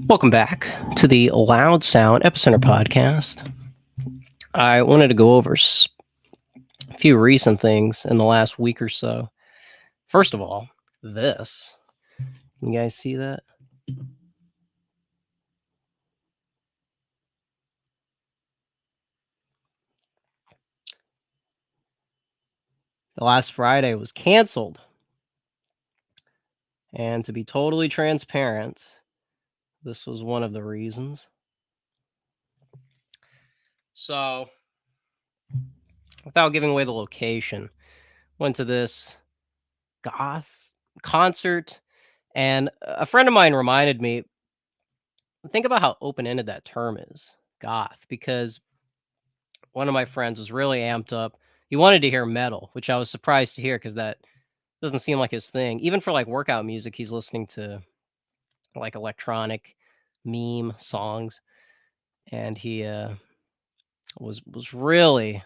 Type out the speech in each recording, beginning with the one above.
Welcome back to the Loud Sound Epicenter podcast. I wanted to go over a few recent things in the last week or so. First of all, this. You guys see that? The last Friday was canceled. And to be totally transparent, this was one of the reasons. So, without giving away the location, went to this goth concert, and a friend of mine reminded me, think about how open-ended that term is, goth, because one of my friends was really amped up. He wanted to hear metal, which I was surprised to hear because that doesn't seem like his thing. Even for like workout music, he's listening to like electronic meme songs, and he was really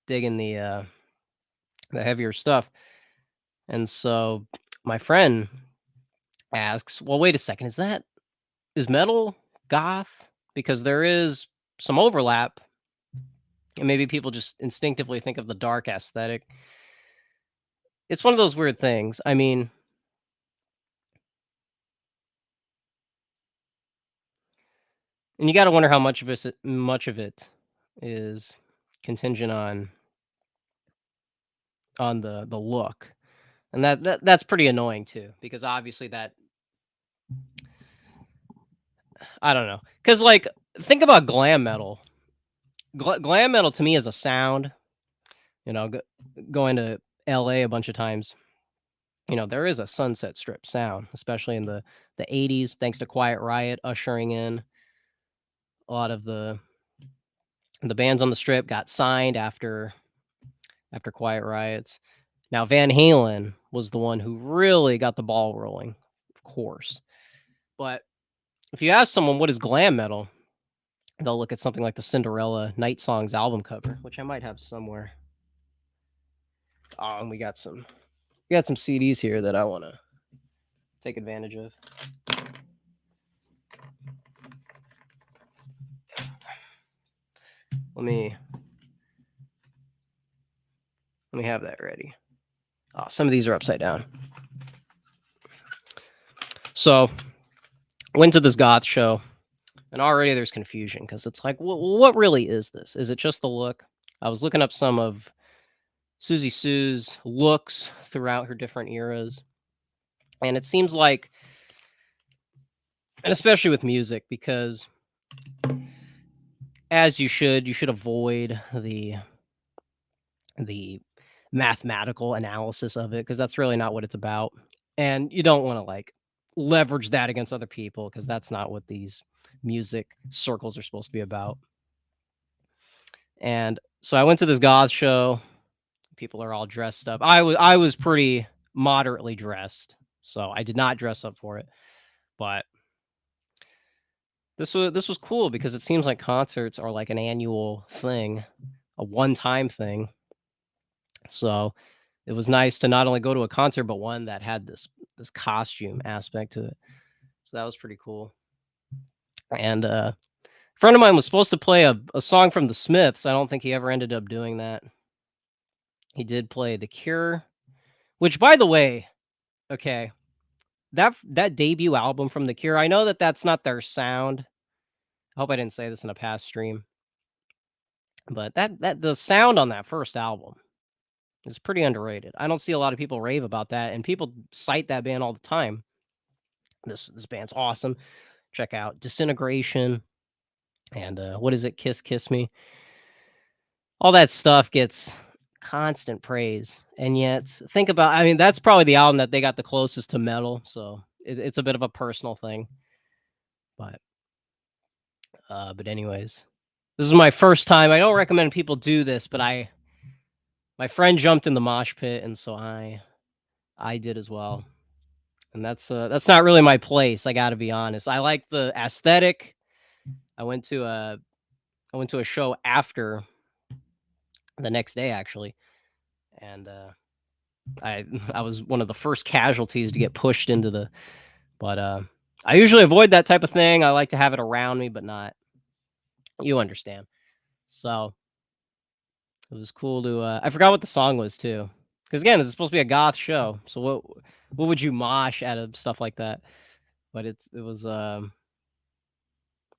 digging the heavier stuff. And so my friend asks, "Well, wait a second, is metal goth? Because there is some overlap, and maybe people just instinctively think of the dark aesthetic." It's one of those weird things. I mean, and you got to wonder how much of it is contingent on the look, and that's pretty annoying too, because obviously that, I don't know, because like, think about glam metal. Glam metal to me is a sound. You know, going to L.A. a bunch of times. There is a Sunset Strip sound, especially in the 80s, thanks to Quiet Riot ushering in a lot of the bands on the strip got signed after Quiet Riots. Now, Van Halen was the one who really got the ball rolling, of course. But if you ask someone what is glam metal, they'll look at something like the Cinderella Night Songs album cover, which I might have somewhere. Oh, and we got some CDs here that I want to take advantage of. Let me have that ready. Oh, some of these are upside down. So, went to this goth show, and already there's confusion because it's like, what really is this? Is it just the look? I was looking up some of Susie Sue's looks throughout her different eras, and it seems like, and especially with music, because as you should avoid the mathematical analysis of it, because that's really not what it's about, and you don't want to like leverage that against other people, because that's not what these music circles are supposed to be about. And so I went to this goth show. People are all dressed up. I was pretty moderately dressed, so I did not dress up for it. But this was cool because it seems like concerts are like an annual thing, a one-time thing. So it was nice to not only go to a concert, but one that had this costume aspect to it. So that was pretty cool. And a friend of mine was supposed to play a song from the Smiths. I don't think he ever ended up doing that. He did play The Cure, which, by the way, okay, that debut album from The Cure, I know that that's not their sound. I hope I didn't say this in a past stream, but that the sound on that first album is pretty underrated. I don't see a lot of people rave about that, and people cite that band all the time. This band's awesome. Check out Disintegration and what is it? Kiss Kiss Me. All that stuff gets constant praise, and yet think about, I mean, that's probably the album that they got the closest to metal, so it's a bit of a personal thing. But but anyways, this is my first time. I don't recommend people do this, but my friend jumped in the mosh pit, and so I did as well. And that's not really my place, I got to be honest. I like the aesthetic. I went to a I went to a show after, the next day actually, and I I was one of the first casualties to get pushed into the, but I usually avoid that type of thing. I like to have it around me, but not you understand. So, it was cool to, I forgot what the song was too, because again, this is supposed to be a goth show, so what would you mosh out of stuff like that? But it was,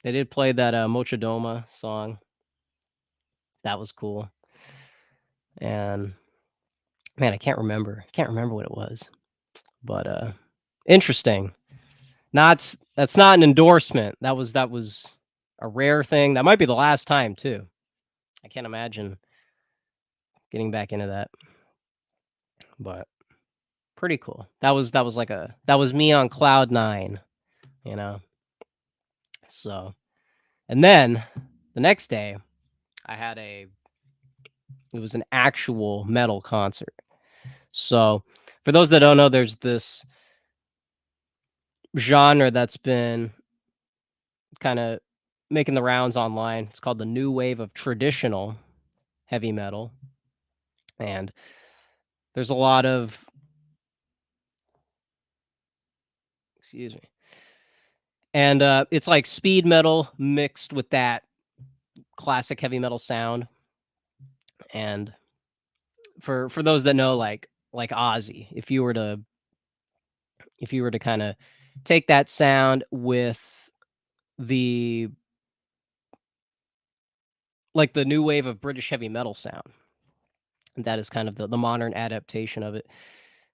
they did play that, Mochadoma song. That was cool, and, man, I can't remember what it was, but, interesting. That's not an endorsement. That was a rare thing. That might be the last time too. I can't imagine getting back into that, but pretty cool. That was me on cloud 9, you know? So, and then the next day, I had it was an actual metal concert. So, for those that don't know, there's this genre that's been kinda making the rounds online. It's called the new wave of traditional heavy metal, and there's a lot of excuse me. And, it's like speed metal mixed with that classic heavy metal sound, and for those that know, like Ozzy, if you were to kinda take that sound with the like, the new wave of British heavy metal sound, that is kind of the modern adaptation of it,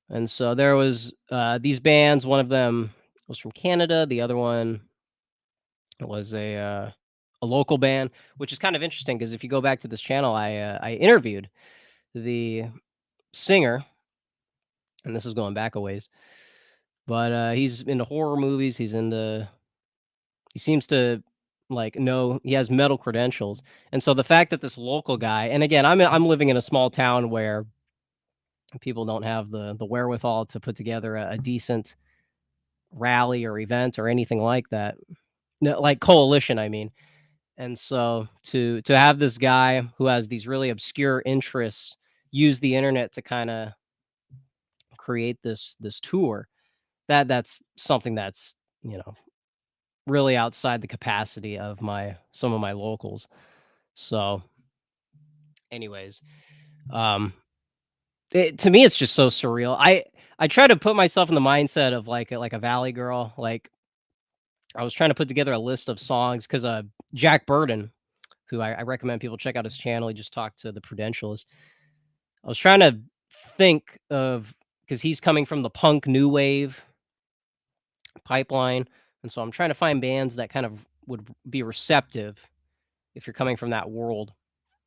and so there was, these bands, one of them was from Canada, the other one was a local band, which is kind of interesting because if you go back to this channel, I interviewed the singer, and this is going back a ways, but, he's into horror movies, he seems to, like, know he has metal credentials, and so the fact that this local guy and again, I'm living in a small town where people don't have the wherewithal to put together a decent rally or event or anything like that. No, like coalition, I mean, and so to have this guy who has these really obscure interests use the internet to kinda create this tour, that's something that's, you know, really outside the capacity of my some of my locals. So, anyways, um, to me, it's just so surreal. I try to put myself in the mindset of like a valley girl. Like I was trying to put together a list of songs because Jack Burden, who I recommend people check out his channel. He just talked to the Prudentialist. I was trying to think of because he's coming from the punk new wave pipeline, and so I'm trying to find bands that kind of would be receptive if you're coming from that world.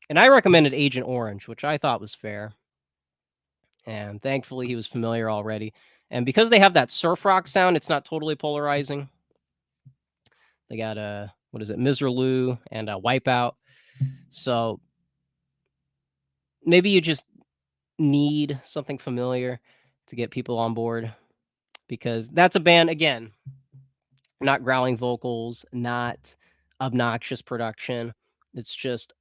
And I recommended Agent Orange, which I thought was fair, and thankfully he was familiar already. And because they have that surf rock sound, it's not totally polarizing. They got a what is it, Miserlou and a Wipeout. So maybe you just need something familiar to get people on board because that's a band again, not growling vocals, not obnoxious production. It's just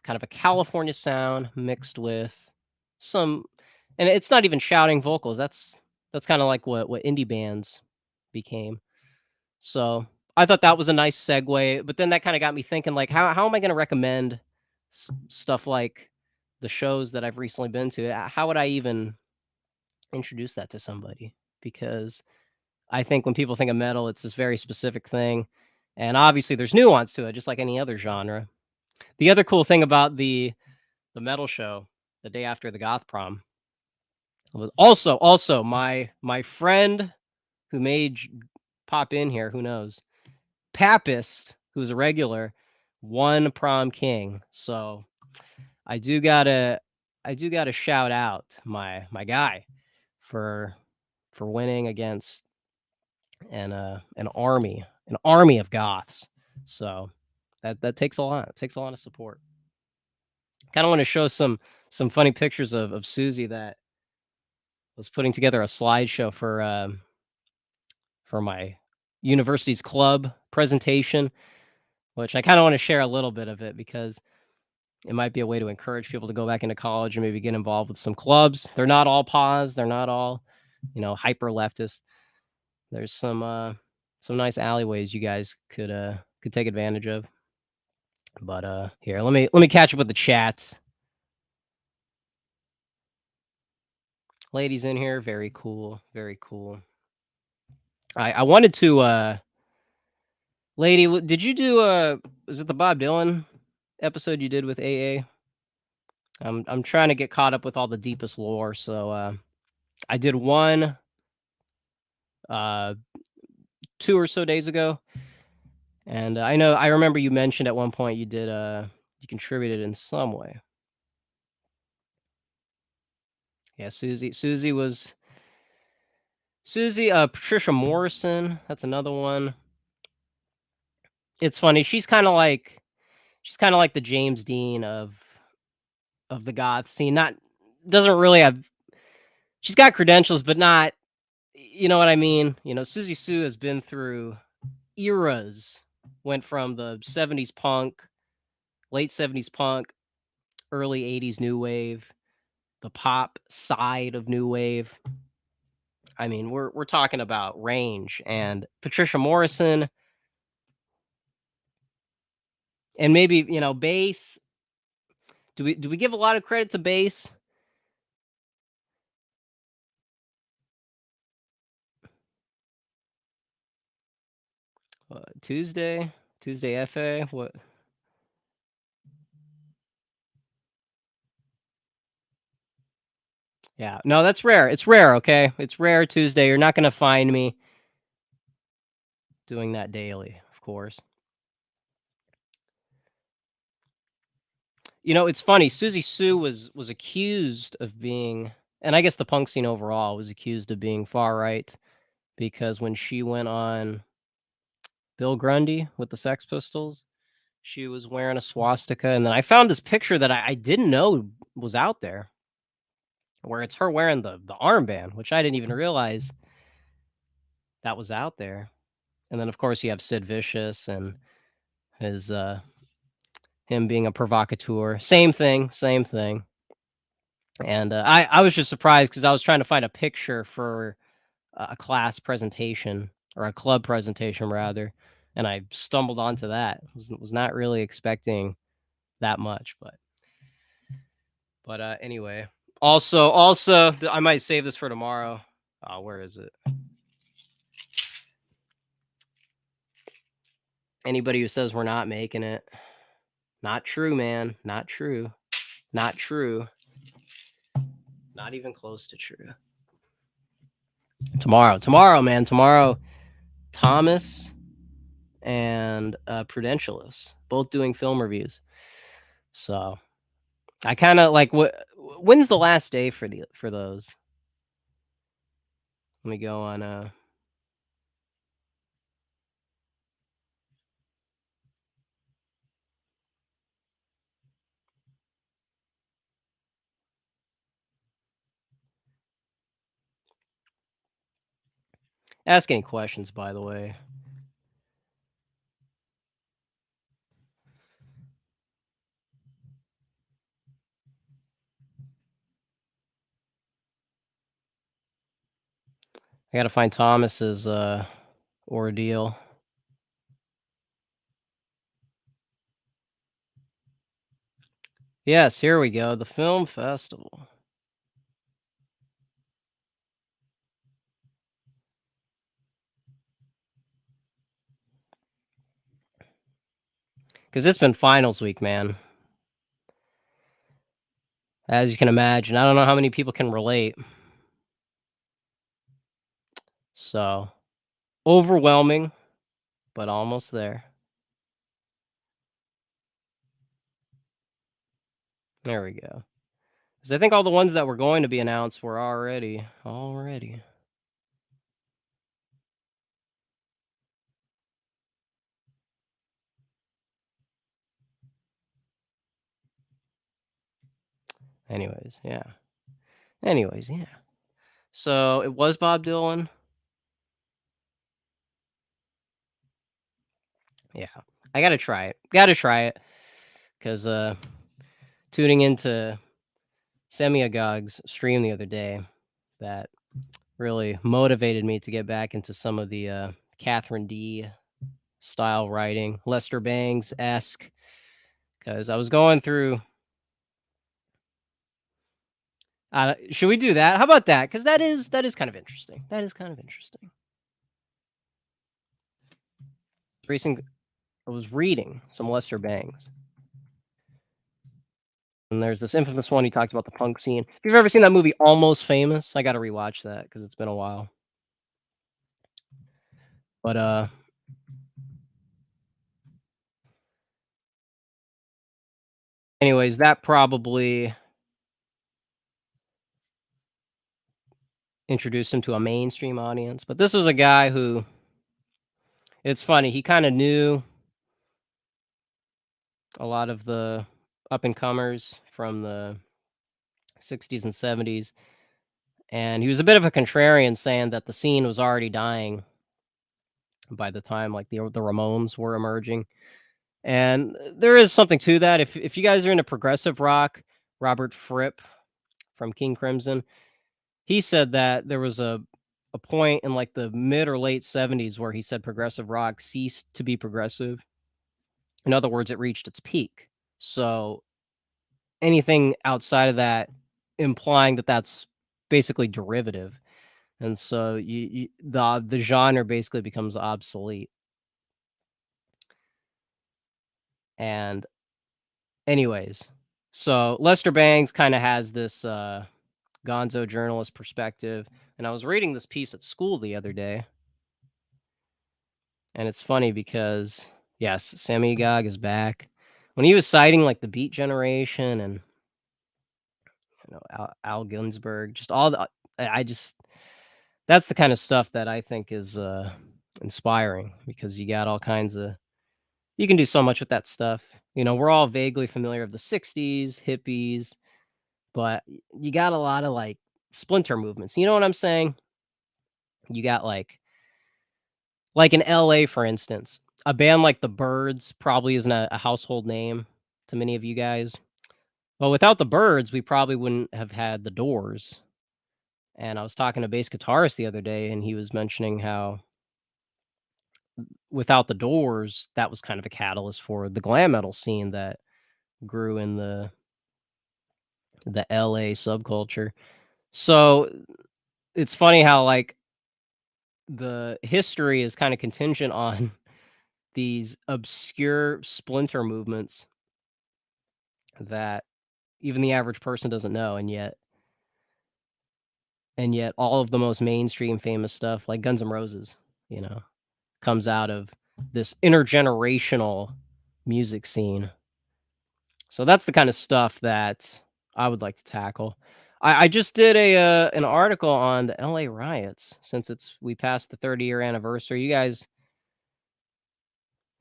kind of a California sound mixed with some and it's not even shouting vocals. That's kind of like what indie bands became. So, I thought that was a nice segue, but then that kinda got me thinking like how am I gonna recommend stuff like the shows that I've recently been to? How would I even introduce that to somebody? Because I think when people think of metal, it's this very specific thing, and obviously there's nuance to it just like any other genre. The other cool thing about the metal show, the day after the goth prom, was also my friend who pop in here, who knows, Papist, who's a regular, won prom king. So I do gotta I do gotta shout out my guy for winning against an army of goths. So that takes a lot. It takes a lot of support. Kind of want to show some funny pictures of Susie that was putting together a slideshow for my university's club presentation, which I kind of want to share a little bit of it because it might be a way to encourage people to go back into college and maybe get involved with some clubs. They're not all pause. They're not all, hyper leftist. There's some nice alleyways you guys could take advantage of. But here, let me catch up with the chat. Ladies in here, very cool, very cool. I wanted to lady, did you do was it the Bob Dylan episode you did with AA? I'm trying to get caught up with all the deepest lore, so I did one uh 2 or so days ago, and I remember you mentioned at one point you contributed in some way. Yeah, Susie, Patricia Morrison, that's another one. It's funny, she's kinda like the James Dean of the goth scene, not doesn't really have she's got credentials, but not you know what I mean? Susie Sue has been through eras, went from the '70s punk, late '70s punk, early '80s new wave, the pop side of new wave. I mean, we're talking about range, and Patricia Morrison, and maybe, bass. Do we give a lot of credit to bass? Tuesday FA, what? Yeah. No, that's rare. It's rare, okay? It's rare Tuesday. You're not gonna find me doing that daily, of course. It's funny. Susie Sue was accused of being, and I guess the punk scene overall was accused of being far right because when she went on Bill Grundy with the Sex Pistols, she was wearing a swastika, and then I found this picture that I didn't know was out there, where it's her wearing the armband, which I didn't even realize that was out there. And then, of course, you have Sid Vicious and his him being a provocateur. Same thing, same thing. And I was just surprised because I was trying to find a picture for a class presentation or a club presentation rather, and I stumbled onto that. Was not really expecting that much, but anyway. Also, I might save this for tomorrow. Where is it? Anybody who says we're not making it, not true, man. Not true. Not true. Not even close to true. Tomorrow, man. Tomorrow, Thomas and Prudentialist, both doing film reviews. So I kind of like when's the last day for those? Let me go on ask any questions, by the way. I got to find Thomas's ordeal. Yes, here we go. The film festival. Because it's been finals week, man. As you can imagine, I don't know how many people can relate. So overwhelming, but almost there. There we go. Because I think all the ones that were going to be announced were already. Anyways, yeah. Anyways, yeah. So it was Bob Dylan. Yeah, I gotta try it. Gotta try it because tuning into Semiagog's stream the other day, that really motivated me to get back into some of the Catherine D style writing, Lester Bangs esque. Because I was going through. Should we do that? How about that? Because that is kind of interesting. That is kind of interesting. Recent, I was reading some Lester Bangs, and there's this infamous one he talks about the punk scene. If you've ever seen that movie Almost Famous, I got to rewatch that because it's been a while. But anyways, that probably introduced him to a mainstream audience. But this was a guy who, it's funny, he kind of knew a lot of the up and comers from the 60s and 70s. And he was a bit of a contrarian, saying that the scene was already dying by the time like the Ramones were emerging. And there is something to that. If you guys are into progressive rock, Robert Fripp from King Crimson, he said that there was a point in like the mid or late 70s where he said progressive rock ceased to be progressive. In other words, it reached its peak. So anything outside of that, implying that that's basically derivative. And so the genre basically becomes obsolete. And anyways, so Lester Bangs kind of has this gonzo journalist perspective. And I was reading this piece at school the other day, and it's funny because yes, Sammy Gog is back. When he was citing like the Beat Generation and Al Ginsberg, just all the I just that's the kind of stuff that I think is inspiring because you got all kinds of you can do so much with that stuff. We're all vaguely familiar of the 60s, hippies, but you got a lot of like splinter movements. You know what I'm saying? You got like in LA, for instance, a band like the Birds probably isn't a household name to many of you guys. But without the Birds, we probably wouldn't have had the Doors. And I was talking to a bass guitarist the other day, and he was mentioning how without the Doors, that was kind of a catalyst for the glam metal scene that grew in the LA subculture. So it's funny how like the history is kind of contingent on these obscure splinter movements that even the average person doesn't know, and yet all of the most mainstream famous stuff like Guns N' Roses, you know, comes out of this intergenerational music scene. So that's the kind of stuff that I would like to tackle. I just did an article on the LA riots since we passed the 30-year anniversary. You guys,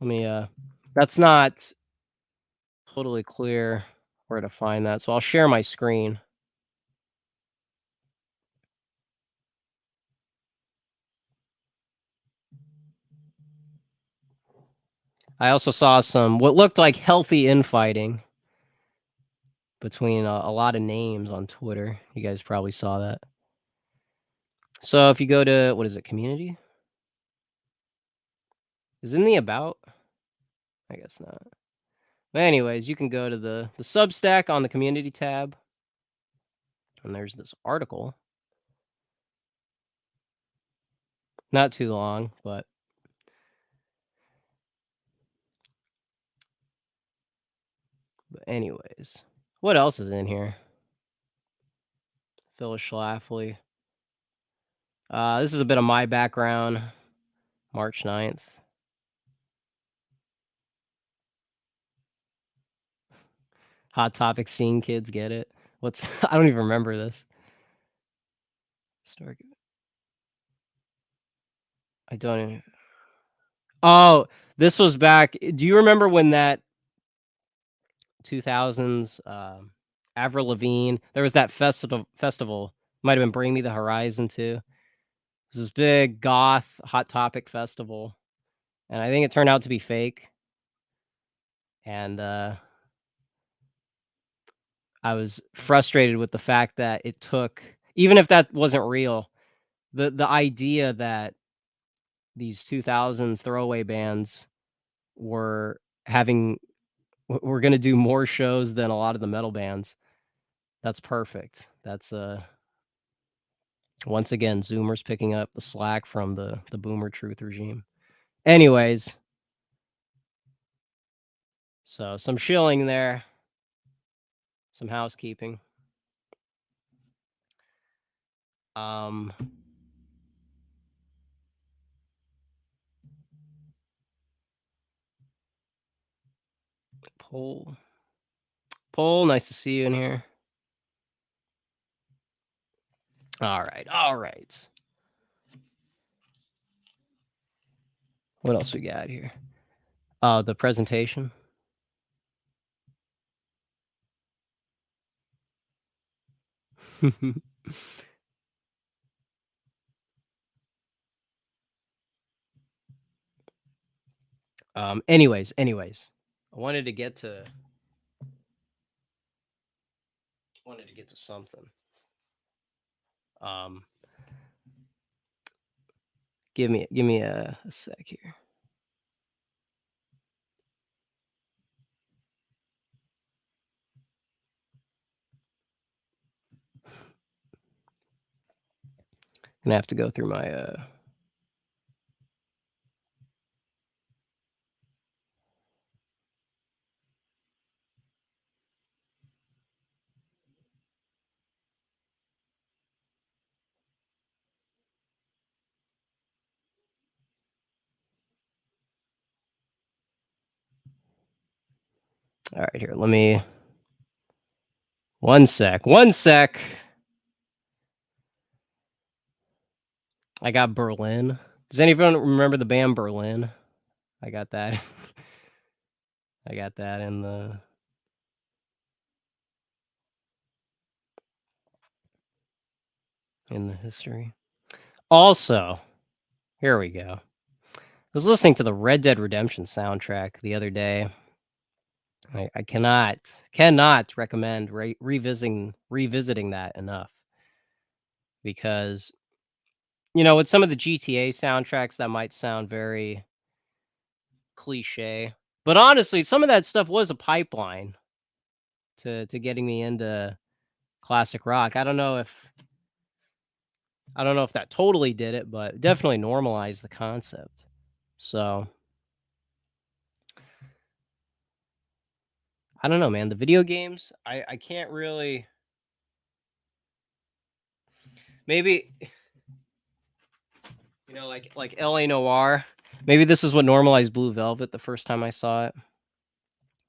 let me that's not totally clear where to find that. So I'll share my screen. I also saw some what looked like healthy infighting between a lot of names on Twitter. You guys probably saw that. So if you go to what is it, community? Is it in the about? I guess not. But anyways, you can go to the Substack on the community tab, and there's this article. Not too long, but anyways. What else is in here? Phyllis Schlafly. This is a bit of my background. March 9th. Hot Topic scene kids get it. What's I don't even remember this. Historic. I don't even. Oh, this was back. Do you remember when that 2000s Avril Lavigne? There was that festival. Might have been Bring Me the Horizon too. It was this big goth Hot Topic festival, and I think it turned out to be fake. And I was frustrated with the fact that it took, even if that wasn't real, the idea that these 2000s throwaway bands were having we're gonna do more shows than a lot of the metal bands. That's perfect. That's, once again, Zoomers picking up the slack from the boomer truth regime. Anyways, so some shilling there, some housekeeping. Um, Poll. Poll, nice to see you in here. Alright, alright. What else we got here? The presentation. Anyways, I wanted to get to something. Um, give me a sec here. Gonna have to go through my all right, here. Let me one sec. I got Berlin. Does anyone remember the band Berlin? I got that. I got that in the history. Also, here we go. I was listening to the Red Dead Redemption soundtrack the other day. I cannot recommend revisiting that enough because with some of the GTA soundtracks that might sound very cliche, but honestly, some of that stuff was a pipeline to getting me into classic rock. I don't know if that totally did it, but definitely normalized the concept. So, I don't know, man. The video games, I can't really maybe like LA Noir. Maybe this is what normalized Blue Velvet the first time I saw it.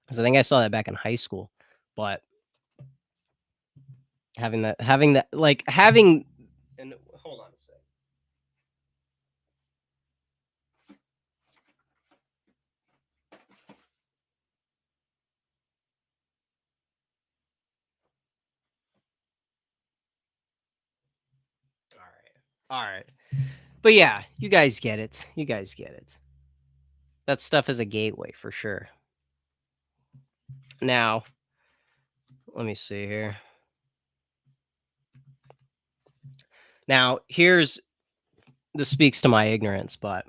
Because I think I saw that back in high school. But having and hold on a sec. All right. All right. But yeah, you guys get it. You guys get it. That stuff is a gateway for sure. Now, let me see here. Now, this speaks to my ignorance, but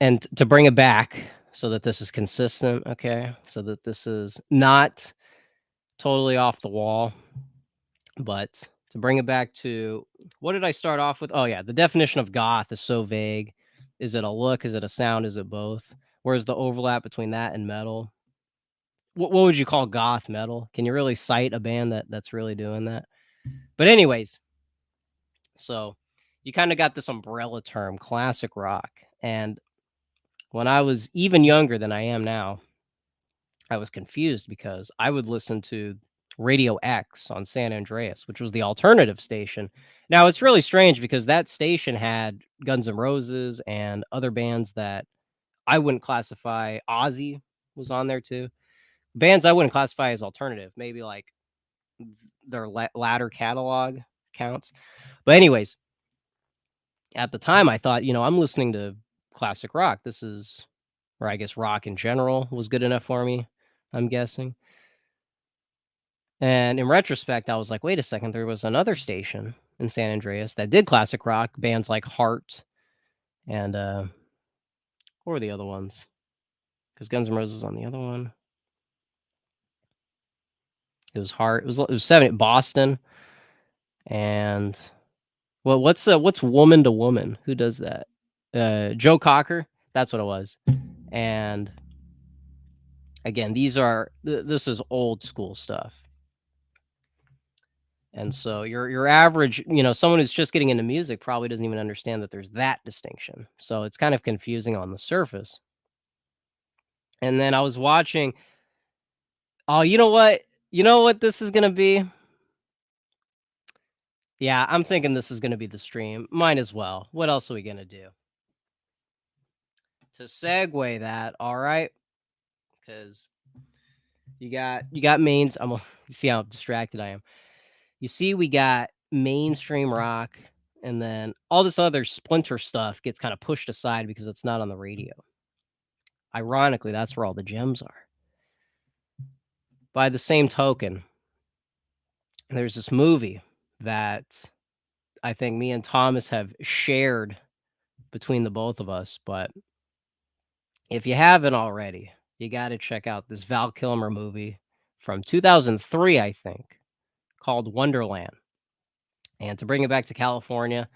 and to bring it back so that this is consistent, okay? So that this is not totally off the wall, but to bring it back to what did I start off with? Oh yeah, the definition of goth is so vague. Is it a look? Is it a sound? Is it both? Where's the overlap between that and metal? What would you call goth metal? Can you really cite a band that's really doing that? But anyways, so you kind of got this umbrella term, classic rock. And when I was even younger than I am now, I was confused because I would listen to Radio X on San Andreas, which was the alternative station. Now it's really strange because that station had Guns N' Roses and other bands that I wouldn't classify. Ozzy was on there too. Bands I wouldn't classify as alternative, maybe like their latter catalog counts. But anyways, at the time I thought, I'm listening to classic rock. This is, or I guess rock in general was good enough for me, I'm guessing. And in retrospect, I was like, wait a second, there was another station in San Andreas that did classic rock, bands like Heart, And what were the other ones? Because Guns N' Roses on the other one. It was hard. It was 7 Boston. And well, what's Woman to Woman? Who does that? Joe Cocker. That's what it was. And again, this is old school stuff. And so your average, someone who's just getting into music probably doesn't even understand that there's that distinction. So it's kind of confusing on the surface. And then I was watching. Oh, you know what? You know what this is gonna be? Yeah, I'm thinking this is gonna be the stream. Might as well. What else are we gonna do? To segue that, all right? Because you got mains. You see how distracted I am. You see, we got mainstream rock, and then all this other splinter stuff gets kind of pushed aside because it's not on the radio. Ironically, that's where all the gems are. By the same token, there's this movie that I think me and Thomas have shared between the both of us, but if you haven't already, you got to check out this Val Kilmer movie from 2003, I think, called Wonderland. And to bring it back to California,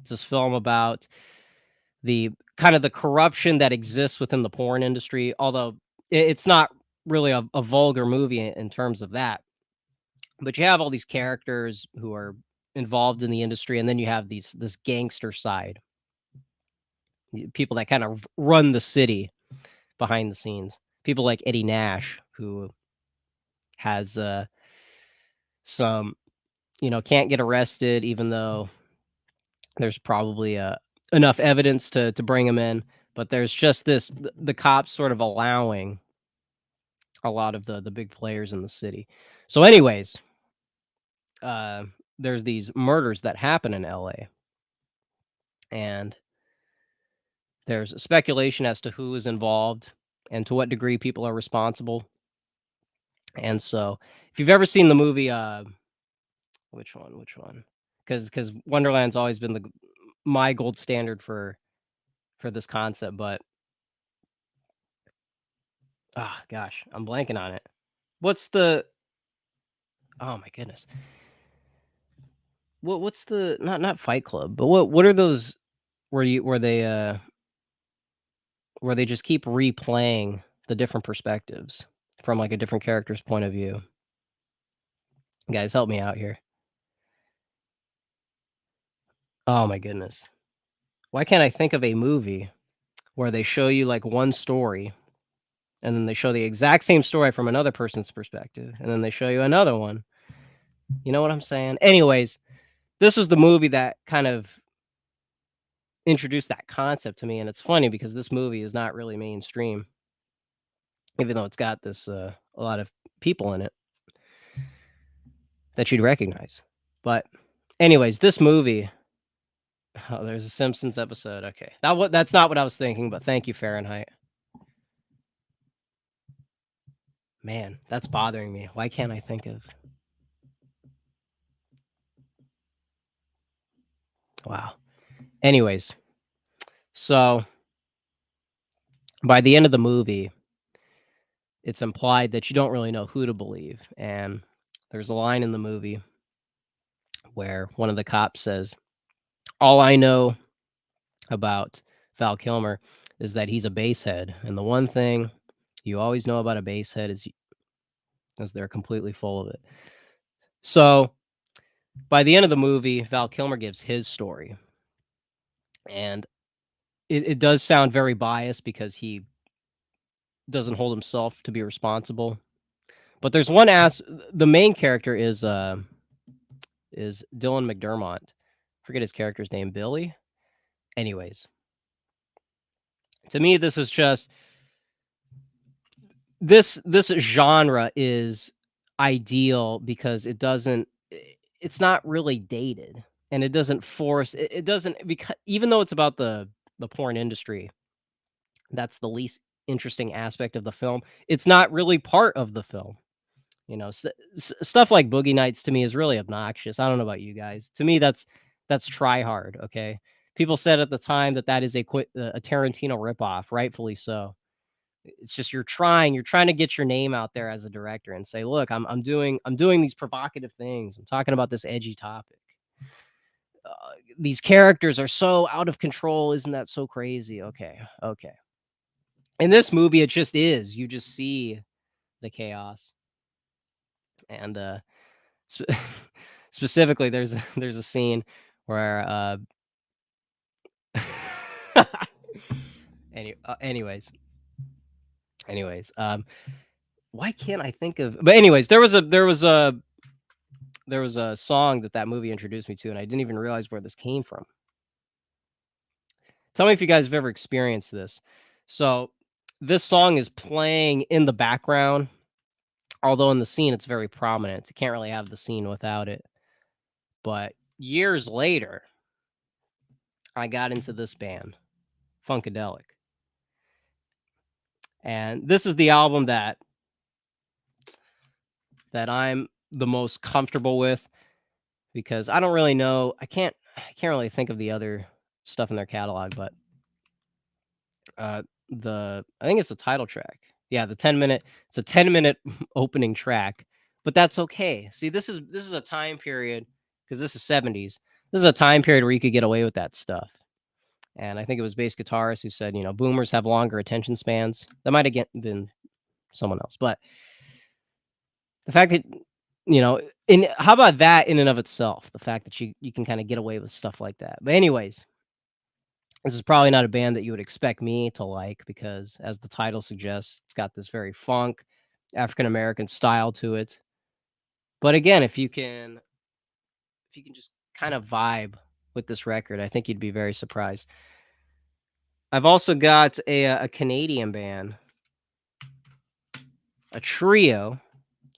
it's this film about the kind of the corruption that exists within the porn industry, although it's not really a vulgar movie in terms of that. But you have all these characters who are involved in the industry, and then you have this gangster side, people that kind of run the city behind the scenes. People like Eddie Nash, who has some, can't get arrested, even though there's probably enough evidence to bring him in. But there's just the cops sort of allowing a lot of the big players in the city. So, anyways, uh, there's these murders that happen in LA, and there's speculation as to who is involved and to what degree people are responsible. And so, if you've ever seen the movie, which one? Which one? Because Wonderland's always been my gold standard for this concept, but gosh, I'm blanking on it. What's the? Oh my goodness. What's the not Fight Club, but what are those where they just keep replaying the different perspectives from like a different character's point of view? Guys, help me out here. Oh my goodness. Why can't I think of a movie where they show you like one story and then they show the exact same story from another person's perspective and then they show you another one? You know what I'm saying? Anyways, this was the movie that kind of introduced that concept to me, and it's funny because this movie is not really mainstream, even though it's got this a lot of people in it that you'd recognize. But anyways, this movie. Oh, there's a Simpsons episode. Okay, that's not what I was thinking, but thank you, Fahrenheit. Man, that's bothering me. Why can't I think of? Wow. Anyways, so by the end of the movie, it's implied that you don't really know who to believe, and there's a line in the movie where one of the cops says, "All I know about Val Kilmer is that he's a basehead, and the one thing you always know about a basehead is they're completely full of it." So by the end of the movie, Val Kilmer gives his story, and it does sound very biased because he doesn't hold himself to be responsible. But there's one the main character is Dylan McDermott. Forget his character's name, Billy. Anyways, to me, this is just this genre is ideal because it's not really dated and it doesn't force it doesn't because even though it's about the porn industry, that's the least interesting aspect of the film. It's not really part of the film. Stuff like Boogie Nights to me is really obnoxious. I don't know about you guys. To me, that's try hard. Okay, People said at the time that that is a Tarantino ripoff, rightfully so. It's just you're trying to get your name out there as a director and say, "Look, I'm doing these provocative things. I'm talking about this edgy topic. Uh, these characters are so out of control. Isn't that so crazy?" Okay, okay. In this movie, it just is. You just see the chaos, and sp- specifically, there's a scene where anyways, why can't I think of? But anyways, there was a song that movie introduced me to, and I didn't even realize where this came from. Tell me if you guys have ever experienced this. So, this song is playing in the background, although in the scene it's very prominent. You can't really have the scene without it. But years later, I got into this band, Funkadelic. And this is the album that I'm the most comfortable with because I don't really know. I can't really think of the other stuff in their catalog, but uh I think it's the title track. Yeah, the 10-minute it's a 10-minute opening track, but that's okay. See, this is a time period because this is 70s. This is a time period where you could get away with that stuff. And I think it was bass guitarist who said, boomers have longer attention spans. That might have been someone else, but the fact that in how about that in and of itself? The fact that you can kind of get away with stuff like that. But anyways, this is probably not a band that you would expect me to like because, as the title suggests, it's got this very funk, African American style to it. But again, if you can just kind of vibe with this record, I think you'd be very surprised. I've also got a Canadian band, a trio,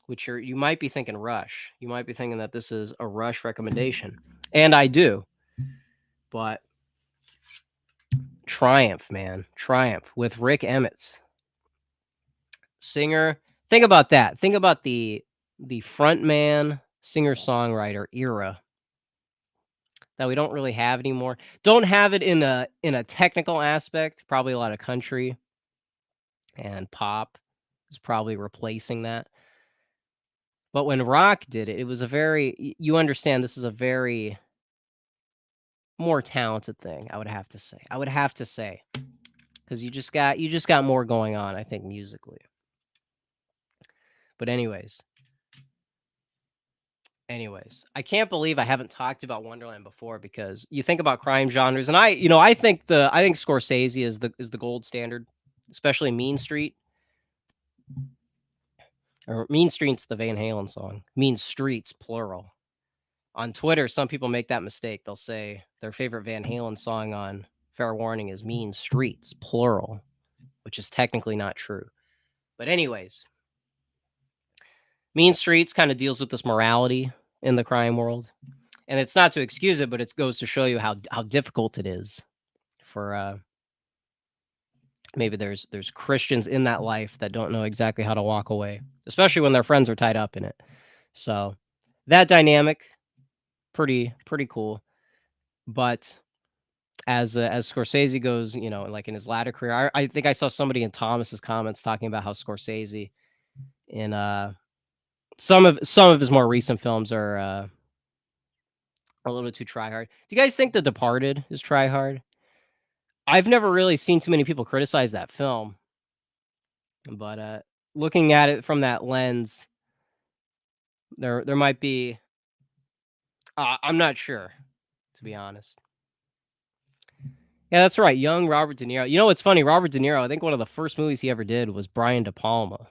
which you might be thinking Rush. You might be thinking that this is a Rush recommendation, and I do. But Triumph, man, Triumph with Rick Emmett, singer. Think about that. Think about the frontman, singer-songwriter era that we don't really have anymore. Don't have it in a technical aspect. Probably a lot of country and pop is probably replacing that. But when rock did it, it was a very you understand this is a very more talented thing, I would have to say. I would have to say because you just got more going on, I think, musically. But anyways, I can't believe I haven't talked about Wonderland before because you think about crime genres, and I think Scorsese is the gold standard, especially Mean Street. Or Mean Street's the Van Halen song. Mean Streets, plural. On Twitter, some people make that mistake. They'll say their favorite Van Halen song on Fair Warning is Mean Streets, plural, which is technically not true. But anyways, Mean Streets kind of deals with this morality in the crime world. And it's not to excuse it, but it goes to show you how difficult it is for maybe there's Christians in that life that don't know exactly how to walk away, especially when their friends are tied up in it. So that dynamic, pretty cool. But as Scorsese goes, like in his latter career, I think I saw somebody in Thomas's comments talking about how Scorsese in some of his more recent films are a little too try hard. Do you guys think The Departed is try hard? I've never really seen too many people criticize that film, but looking at it from that lens, there might be. I'm not sure, to be honest. Yeah, that's right. Young Robert De Niro. You know what's funny? Robert De Niro. I think one of the first movies he ever did was Brian De Palma,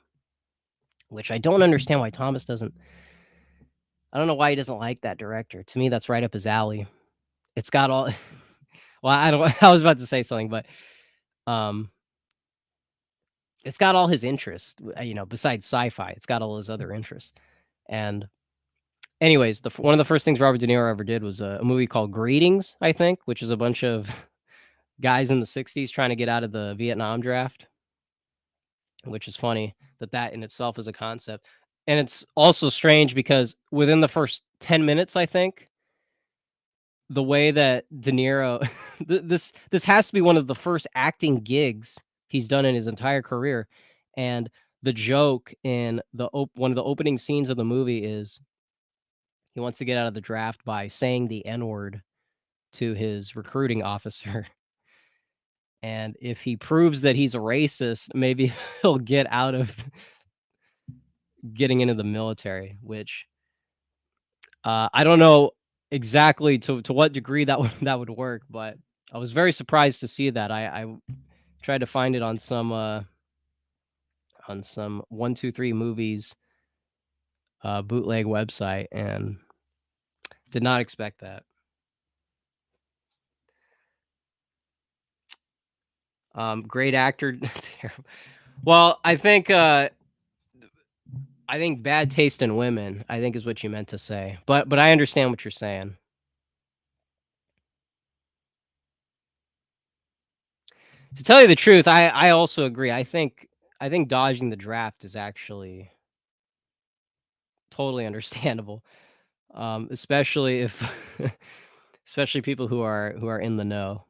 which I don't understand why Thomas doesn't. I don't know why he doesn't like that director. To me, that's right up his alley. It's got all. Well, I don't. I was about to say something, but um, it's got all his interests. Besides sci-fi, it's got all his other interests. And anyways, one of the first things Robert De Niro ever did was a movie called Greetings, I think, which is a bunch of guys in the '60s trying to get out of the Vietnam draft, which is funny that in itself is a concept. And it's also strange because within the first 10 minutes, I think, the way that De Niro this has to be one of the first acting gigs he's done in his entire career, and the joke in one of the opening scenes of the movie is he wants to get out of the draft by saying the N-word to his recruiting officer, and if he proves that he's a racist, maybe he'll get out of getting into the military, which, I don't know exactly to what degree that would that would work, but I was very surprised to see that. I tried to find it on some 123 Movies, bootleg website and did not expect that. Great actor. Terrible. Well, I think bad taste in women, I think is what you meant to say, but I understand what you're saying. To tell you the truth, I also agree. I think dodging the draft is actually totally understandable, especially if especially people who are in the know.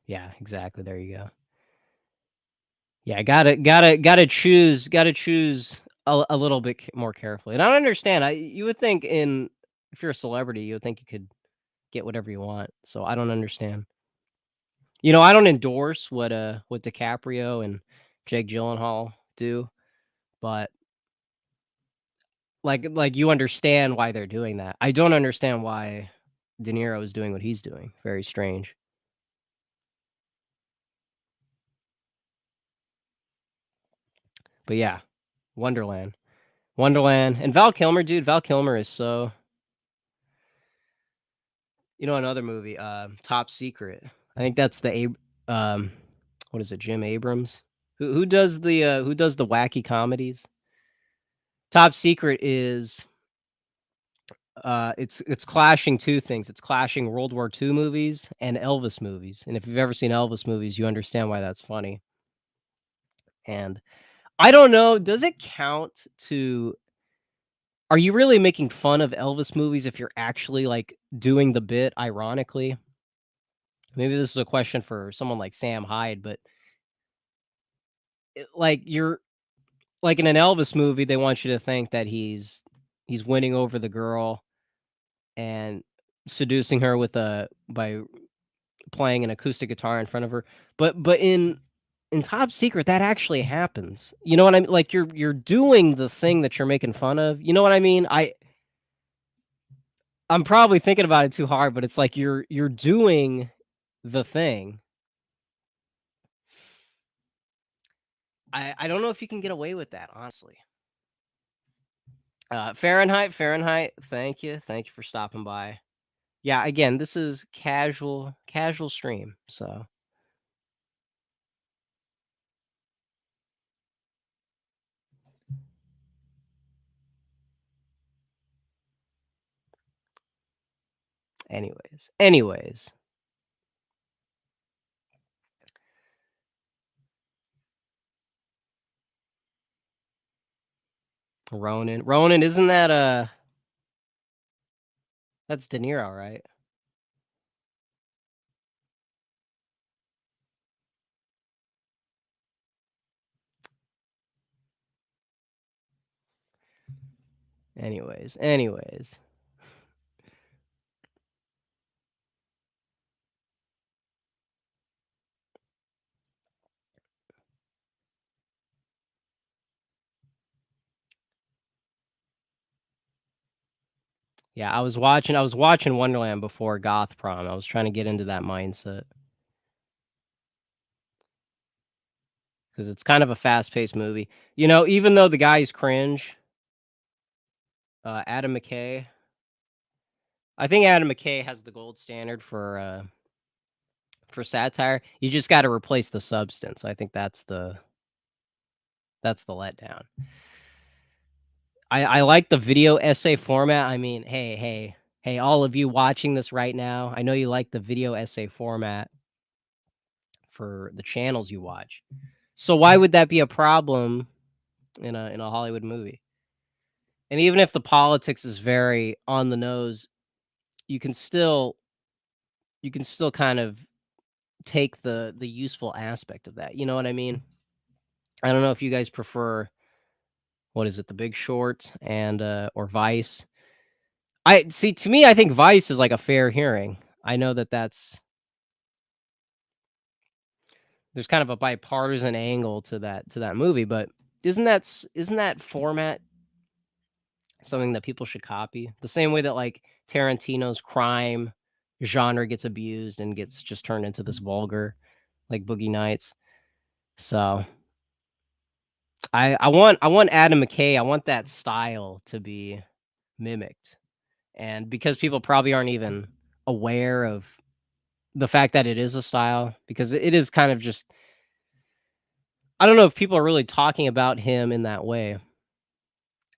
Yeah, exactly. There you go. Yeah, gotta choose a little bit more carefully. And I don't understand. I you would think in if you're a celebrity, you would think you could get whatever you want. So I don't understand. I don't endorse what DiCaprio and Jake Gyllenhaal do, but like you understand why they're doing that. I don't understand why De Niro is doing what he's doing. Very strange. But yeah, Wonderland. Wonderland and Val Kilmer, dude. Val Kilmer is so another movie, Top Secret. I think that's what is it, Jim Abrams? Who does the wacky comedies? Top Secret is it's clashing two things. It's clashing World War II movies and Elvis movies. And if you've ever seen Elvis movies, you understand why that's funny. And I don't know, does it count to are you really making fun of Elvis movies if you're actually like doing the bit ironically? Maybe this is a question for someone like Sam Hyde, but like you're like in an Elvis movie, they want you to think that he's winning over the girl and seducing her with a by playing an acoustic guitar in front of her. But in Top Secret, that actually happens. You know what I mean? Like you're doing the thing that you're making fun of. You know what I mean? I'm probably thinking about it too hard, but it's like you're doing the thing. I don't know if you can get away with that, honestly. Fahrenheit, thank you for stopping by. Yeah, again, this is casual stream, so anyways, Ronan, isn't that, that's De Niro, right? Anyways. Yeah, I was watching Wonderland before Goth Prom, I was trying to get into that mindset because it's kind of a fast-paced movie. Even though the guy's cringe, Adam McKay I think Adam McKay has the gold standard for satire. You just gotta replace the substance. I think that's the letdown. I like the video essay format. I mean, hey, all of you watching this right now, I know you like the video essay format for the channels you watch. So why would that be a problem in a Hollywood movie? And even if the politics is very on the nose, you can still you can still kind of take the useful aspect of that, you know what I mean? I don't know if you guys prefer, what is it, The Big Short and, or Vice? I see, to me, I think Vice is like a fair hearing. I know that there's kind of a bipartisan angle to that movie, but isn't that format something that people should copy? The same way that, like, Tarantino's crime genre gets abused and gets just turned into this vulgar, like Boogie Nights. So, I want Adam McKay, I want that style to be mimicked, and because people probably aren't even aware of the fact that it is a style, because it is kind of just, I don't know if people are really talking about him in that way.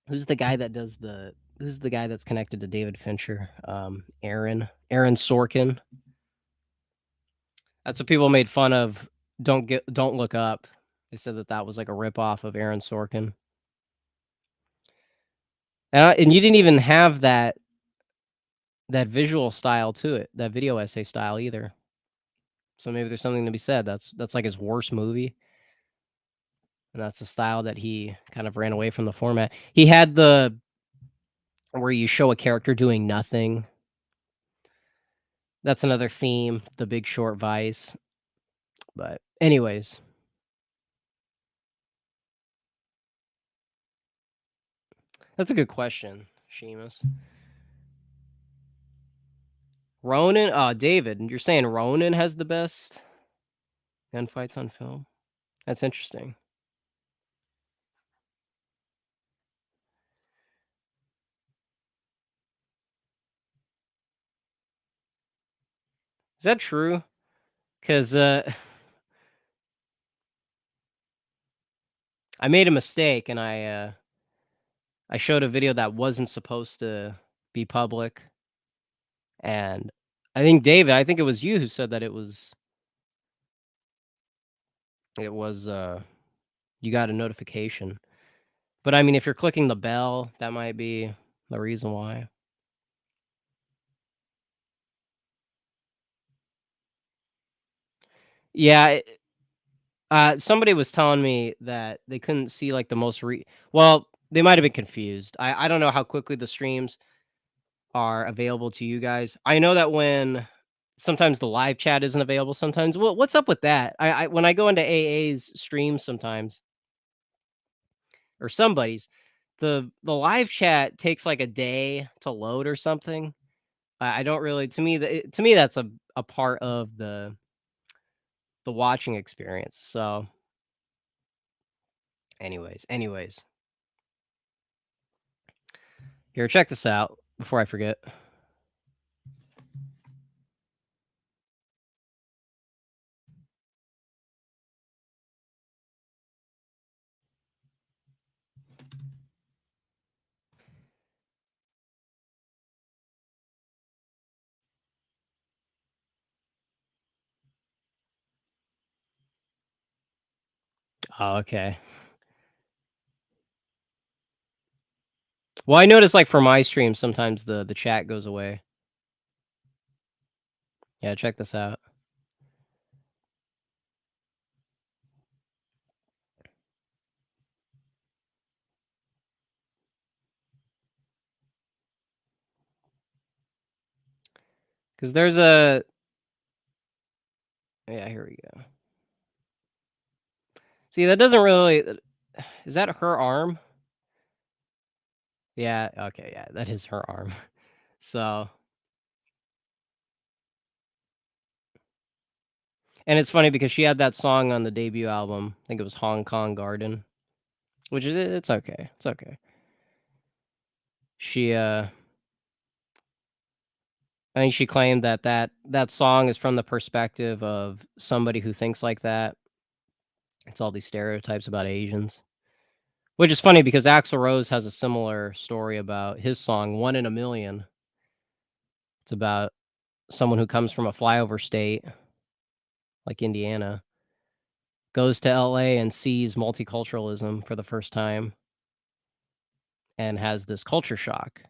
Who's the guy that does the who's the guy that's connected to David Fincher? Aaron Sorkin. That's what people made fun of. Don't Look Up. They said that that was like a ripoff of Aaron Sorkin. And you didn't even have that visual style to it, that video essay style either. So maybe there's something to be said. That's like his worst movie, and that's the style that he kind of ran away from the format. He had the where you show a character doing nothing. That's another theme, The Big Short, Vice. But anyways, that's a good question, Seamus. Ronin, David, you're saying Ronin has the best gunfights on film? That's interesting. Is that true? Because I made a mistake and I showed a video that wasn't supposed to be public, and I think David, I think it was you who said that it was you got a notification. But I mean, if you're clicking the bell, that might be the reason why. Yeah, somebody was telling me that they couldn't see like the most well, they might have been confused. I don't know how quickly the streams are available to you guys. I know that when sometimes the live chat isn't available sometimes. What's up with that? I when I go into AA's streams sometimes, or somebody's, the live chat takes like a day to load or something. I don't really, to me that's a part of the watching experience. So anyways, here, check this out before I forget. Oh, okay. Well, I notice like for my stream sometimes the chat goes away. Yeah, check this out. Cuz there's a yeah, here we go. See, that doesn't really is that her arm? Yeah, okay, yeah, that is her arm. So, and it's funny because she had that song on the debut album. I think it was Hong Kong Garden, which is it's okay. It's okay. She I think she claimed that that song is from the perspective of somebody who thinks like that. It's all these stereotypes about Asians. Which is funny because Axl Rose has a similar story about his song "One in a Million." It's about someone who comes from a flyover state like Indiana, goes to LA and sees multiculturalism for the first time, and has this culture shock.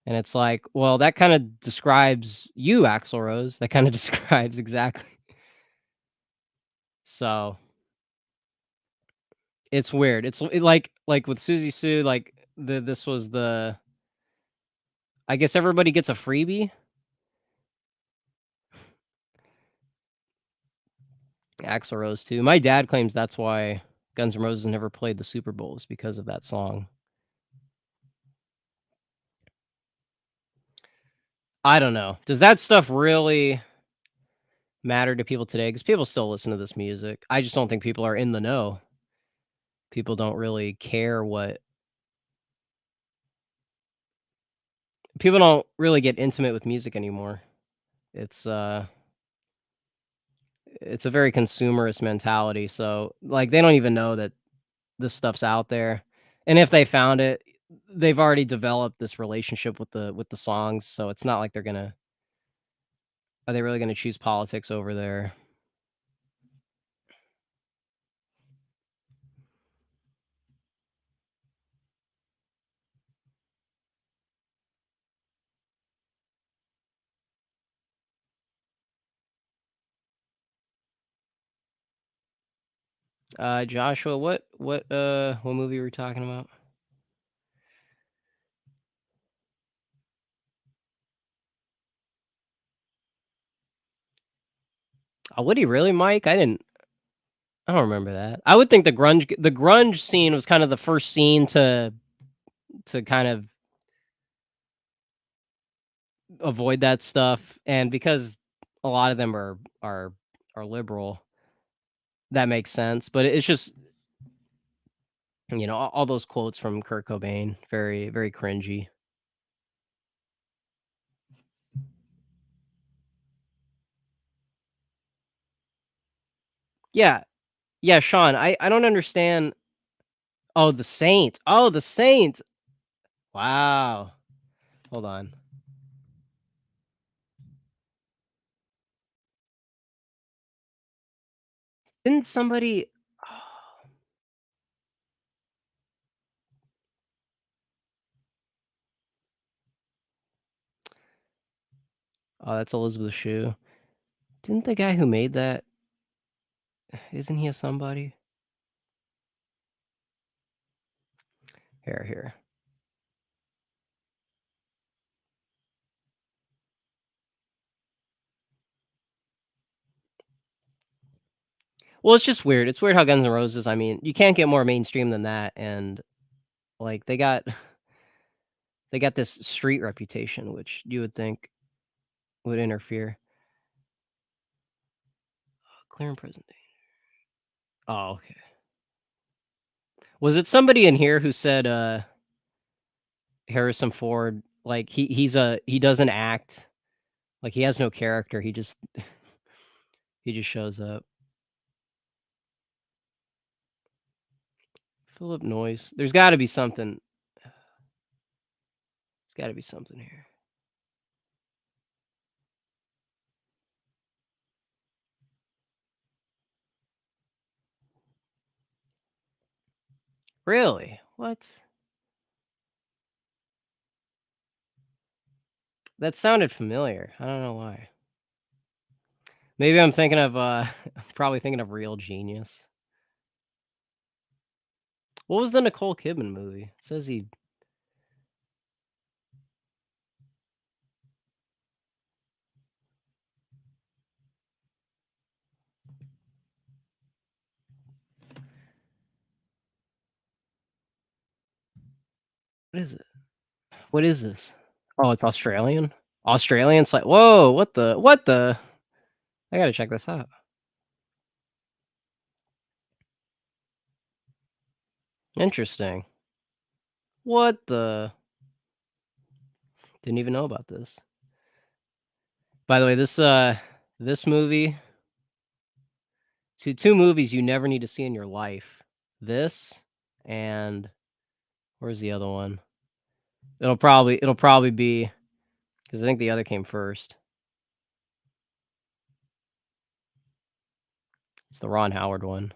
And it's like, well, that kinda describes you, Axl Rose. That kinda describes exactly. So, it's weird. Like with Suzy Sue, like, this was the I guess everybody gets a freebie. Axl Rose too. My dad claims that's why Guns N' Roses never played the Super Bowl is because of that song. I don't know. Does that stuff really matter to people today? Because people still listen to this music. I just don't think people are in the know. People don't really care what people don't really get intimate with music anymore. It's, uh it's a very consumerist mentality, so, like, they don't even know that this stuff's out there, and if they found it, they've already developed this relationship with the songs, so it's not like they're gonna are they really gonna choose politics over their Joshua, what movie were we talking about? Oh, would he really, Mike? I don't remember that. I would think the grunge scene was kind of the first scene to kind of avoid that stuff, and because a lot of them are liberal, that makes sense, but it's just, all those quotes from Kurt Cobain, very, very cringy. Yeah. Yeah, Sean, I don't understand. Oh, The Saint. Oh, The Saint. Wow. Hold on. Didn't somebody Oh, that's Elizabeth Shue. Didn't the guy who made that isn't he a somebody? Here. Well, it's just weird. It's weird how Guns N' Roses, I mean, you can't get more mainstream than that, and, like, they got this street reputation, which you would think would interfere. Clear and present day. Oh, okay. Was it somebody in here who said, Harrison Ford, like, he doesn't act, like, he has no character, he just he just shows up. Philip Noyce. There's gotta be something here. Really? What? That sounded familiar. I don't know why. Maybe I'm thinking of, probably thinking of Real Genius. What was the Nicole Kidman movie? It says he what is it? What is this? Oh, it's Australian? Australian? It's like, "Whoa, what the" I gotta check this out. Interesting. What the Didn't even know about this. By the way, this movie 2 movies you never need to see in your life. This and where's the other one? It'll probably be because I think the other came first. It's the Ron Howard one.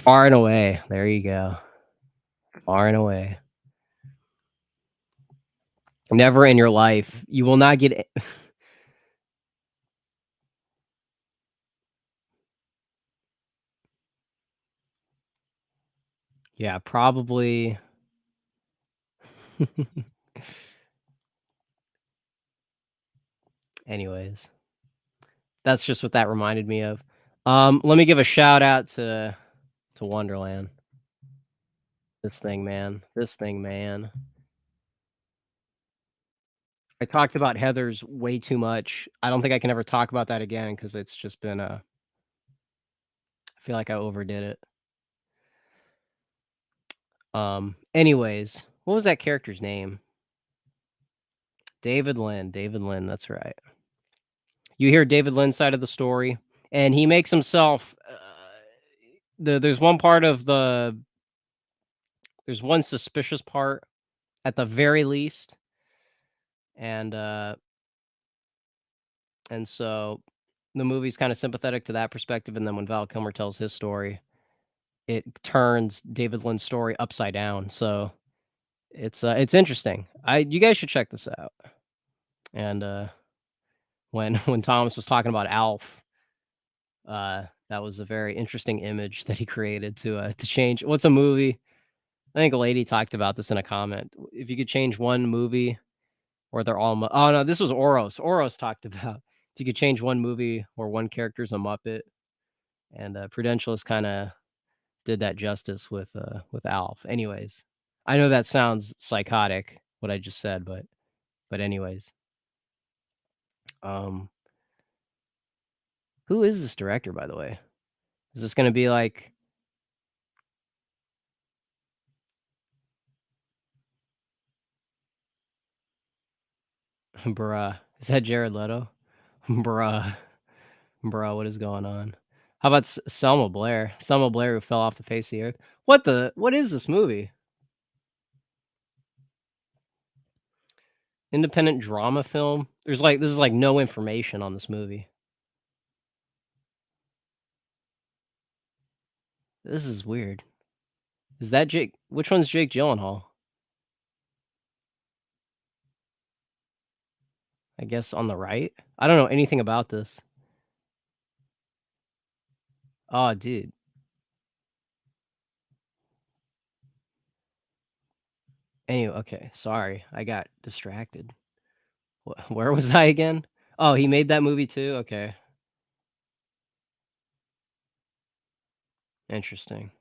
Far and away. There you go. Far and away. Never in your life. You will not get yeah, probably anyways, that's just what that reminded me of. Let me give a shout out to Wonderland. This thing, man. This thing, man. I talked about Heathers way too much. I don't think I can ever talk about that again because it's just been, I feel like I overdid it. Anyways, what was that character's name? David Lynn. David Lynn, that's right. You hear David Lynn's side of the story, and he makes himself, there's one part of there's one suspicious part at the very least, and, uh, and so the movie's kinda sympathetic to that perspective, and then when Val Kilmer tells his story, it turns David Lynn's story upside down, so it's interesting. I You guys should check this out, and, when when Thomas was talking about Alf, that was a very interesting image that he created to change what's a movie? I think a lady talked about this in a comment. If you could change one movie where they're all oh, no, this was Oros. Oros talked about if you could change one movie where one character's a Muppet, and, Prudentialist kinda did that justice with Alf. Anyways, I know that sounds psychotic, what I just said, but anyways, um, who is this director, by the way? Is this gonna be like bruh, is that Jared Leto? Bruh, bruh, what is going on? How about Selma Blair? Selma Blair who fell off the face of the earth. What is this movie? Independent drama film? This is like no information on this movie. This is weird. Is that Jake which one's Jake Gyllenhaal? I guess on the right? I don't know anything about this. Oh, dude. Anyway, okay, sorry. I got distracted. Where was I again? Oh, he made that movie too? Okay, interesting.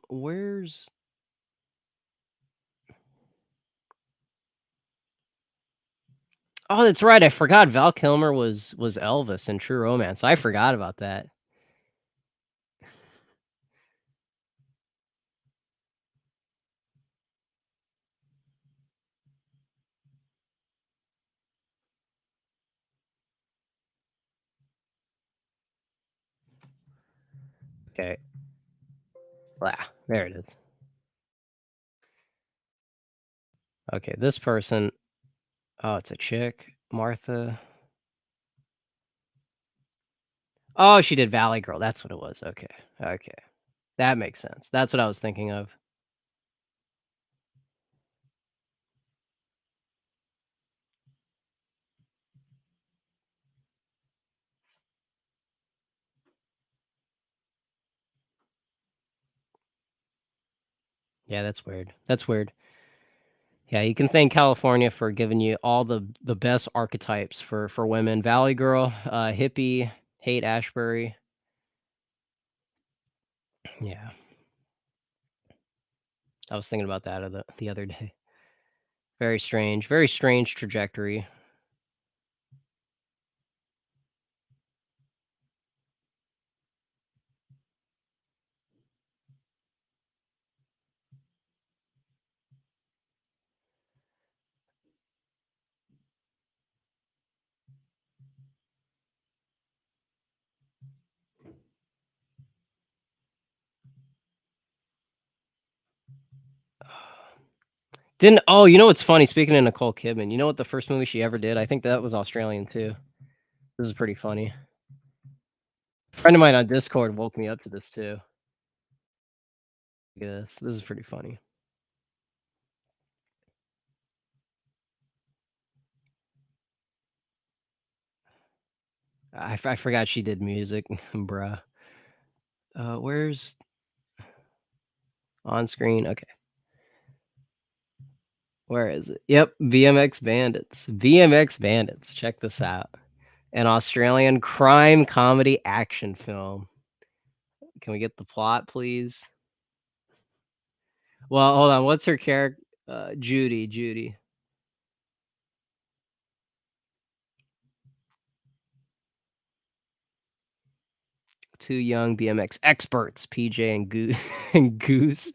Where's Oh, that's right, I forgot Val Kilmer was Elvis in True Romance. I forgot about that. Okay. Ah, there it is. Okay, this person oh, it's a chick. Martha. Oh, she did Valley Girl, that's what it was. Okay, okay. That makes sense. That's what I was thinking of. Yeah, that's weird. That's weird. Yeah, you can thank California for giving you all the best archetypes for women. Valley Girl, hippie, Haight Ashbury. Yeah, I was thinking about that the other day. Very strange trajectory. Didn't oh, you know what's funny? Speaking of Nicole Kidman, you know what the first movie she ever did? I think that was Australian too. This is pretty funny. A friend of mine on Discord woke me up to this too. Look at this. This is pretty funny. I forgot she did music, bruh. Where's on screen? Okay, where is it? Yep, VMX Bandits. VMX Bandits. Check this out. An Australian crime comedy action film. Can we get the plot, please? Well, hold on. What's her character? Judy. Judy. Two young BMX experts, PJ and and Goose.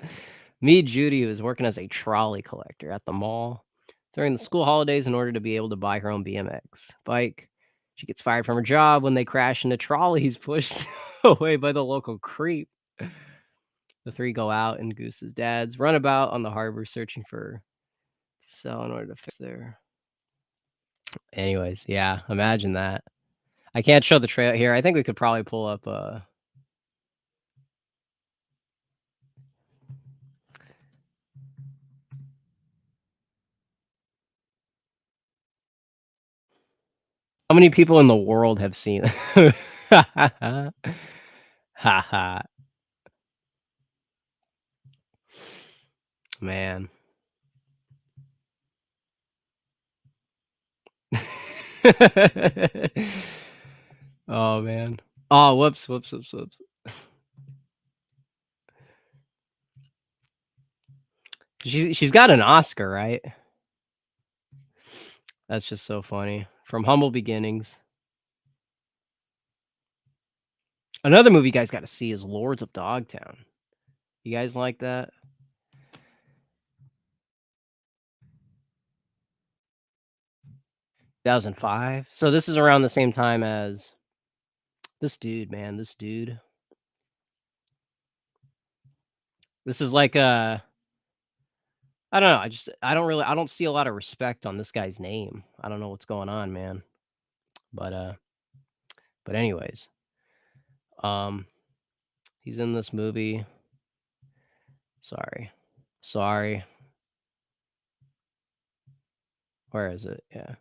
Meet Judy, who is working as a trolley collector at the mall during the school holidays in order to be able to buy her own BMX bike. She gets fired from her job when they crash into trolleys pushed away by the local creep. The three go out and Goose's dad's runabout on the harbor searching for sell in order to fix their. Anyways, yeah, imagine that. I can't show the trail here. I think we could probably pull up how many people in the world have seen it? Ha ha. Man. Oh, man. Oh, whoops, whoops, whoops, whoops. She's got an Oscar, right? That's just so funny. From Humble Beginnings. Another movie you guys gotta see is Lords of Dogtown. You guys like that? 2005? So this is around the same time as this dude, man, this dude. This is like, I don't know, I don't see a lot of respect on this guy's name. I don't know what's going on, man. But, uh but anyways, um, he's in this movie. Sorry. Sorry. Where is it? Yeah.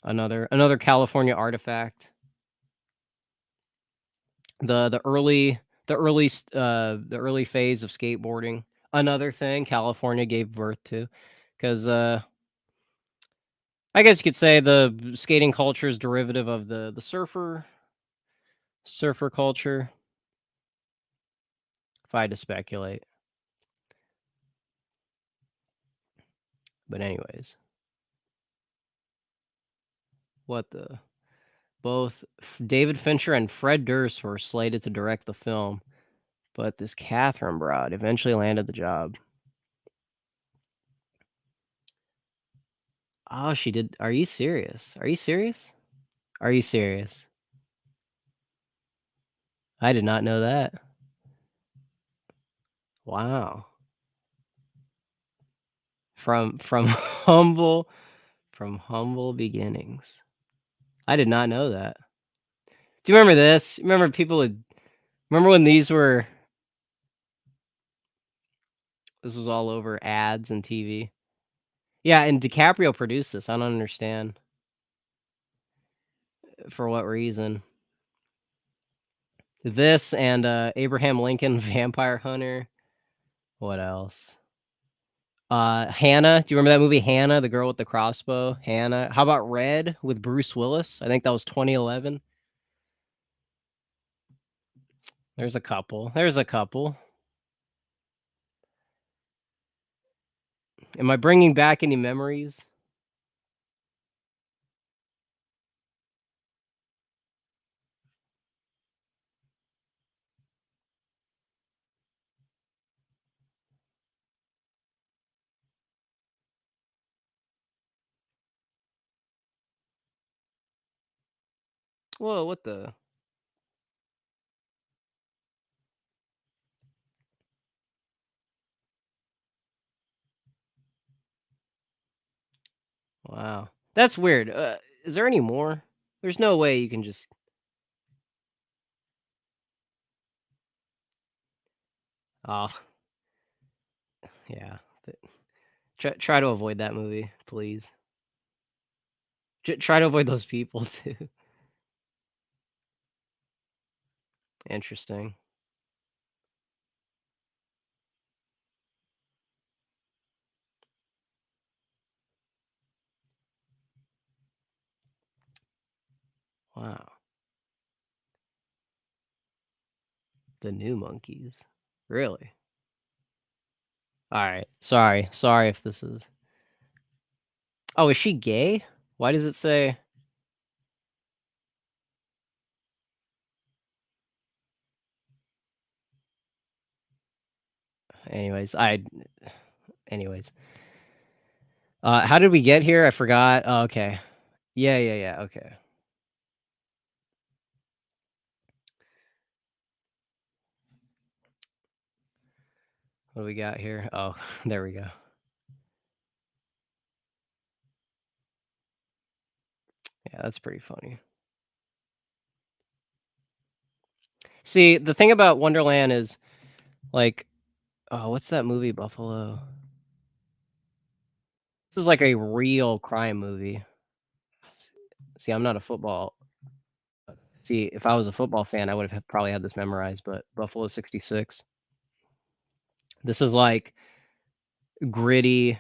Another California artifact. The early phase of skateboarding. Another thing California gave birth to, because I guess you could say the skating culture is derivative of the surfer culture. If I had to speculate, but anyways, what the both David Fincher and Fred Durst were slated to direct the film, but this Catherine broad eventually landed the job. Oh, she did. Are you serious? Are you serious? Are you serious? I did not know that. Wow. From humble beginnings. I did not know that. Do you remember this? Remember people would remember when these were this was all over ads and TV? Yeah, and DiCaprio produced this. I don't understand for what reason. This and Abraham Lincoln Vampire Hunter. What else? Hannah. Do you remember that movie Hannah, the girl with the crossbow? Hannah. How about Red with Bruce Willis? I think that was 2011. There's a couple. There's a couple. Am I bringing back any memories? Whoa, what the? Wow. That's weird. Is there any more? There's no way you can just oh, yeah. Th try to avoid that movie, please. Try to avoid those people too. Interesting. Wow. The New Monkeys. Really? Alright. Sorry if this is oh, is she gay? Why does it say anyways, anyways. How did we get here? I forgot. Oh, okay. Yeah, okay. What do we got here? Oh, there we go. Yeah, that's pretty funny. See, the thing about Wonderland is, like oh, what's that movie, Buffalo? This is like a real crime movie. See, I'm not a football see, if I was a football fan, I would have probably had this memorized, but Buffalo '66. This is like gritty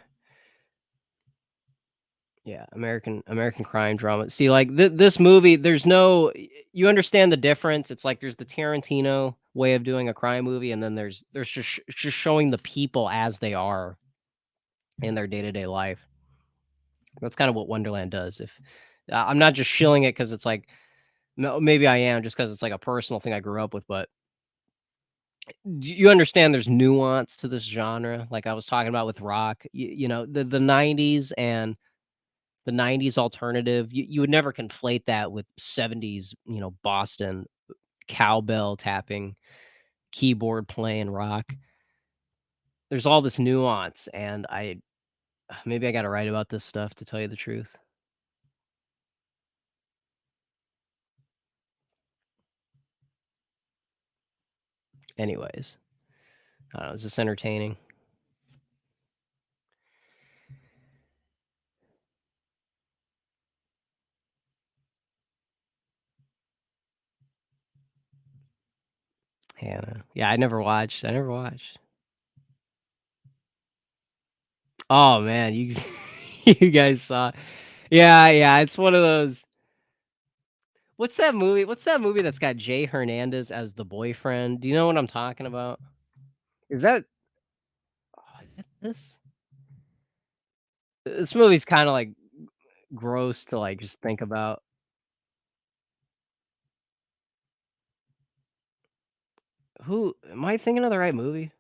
yeah, American crime drama. See, like, this movie, there's no you understand the difference? It's like there's the Tarantino way of doing a crime movie, and then there's just showing the people as they are in their day-to-day life. That's kinda what Wonderland does. If I'm not just shilling it because it's like no, maybe I am just because it's like a personal thing I grew up with, but do you understand there's nuance to this genre? Like I was talking about with rock, you know, the '90s and the '90s alternative, you would never conflate that with '70s, you know, Boston cowbell tapping, keyboard playing rock. There's all this nuance, and I maybe I gotta write about this stuff to tell you the truth. Anyways, I don't know, is this entertaining? Hannah. Yeah, I never watched. Oh, man, you you guys saw yeah, it's one of those what's that movie that's got Jay Hernandez as the boyfriend? Do you know what I'm talking about? Is that oh, is that this? This movie's kinda, like, gross to, like, just think about. Who am I thinking of the right movie?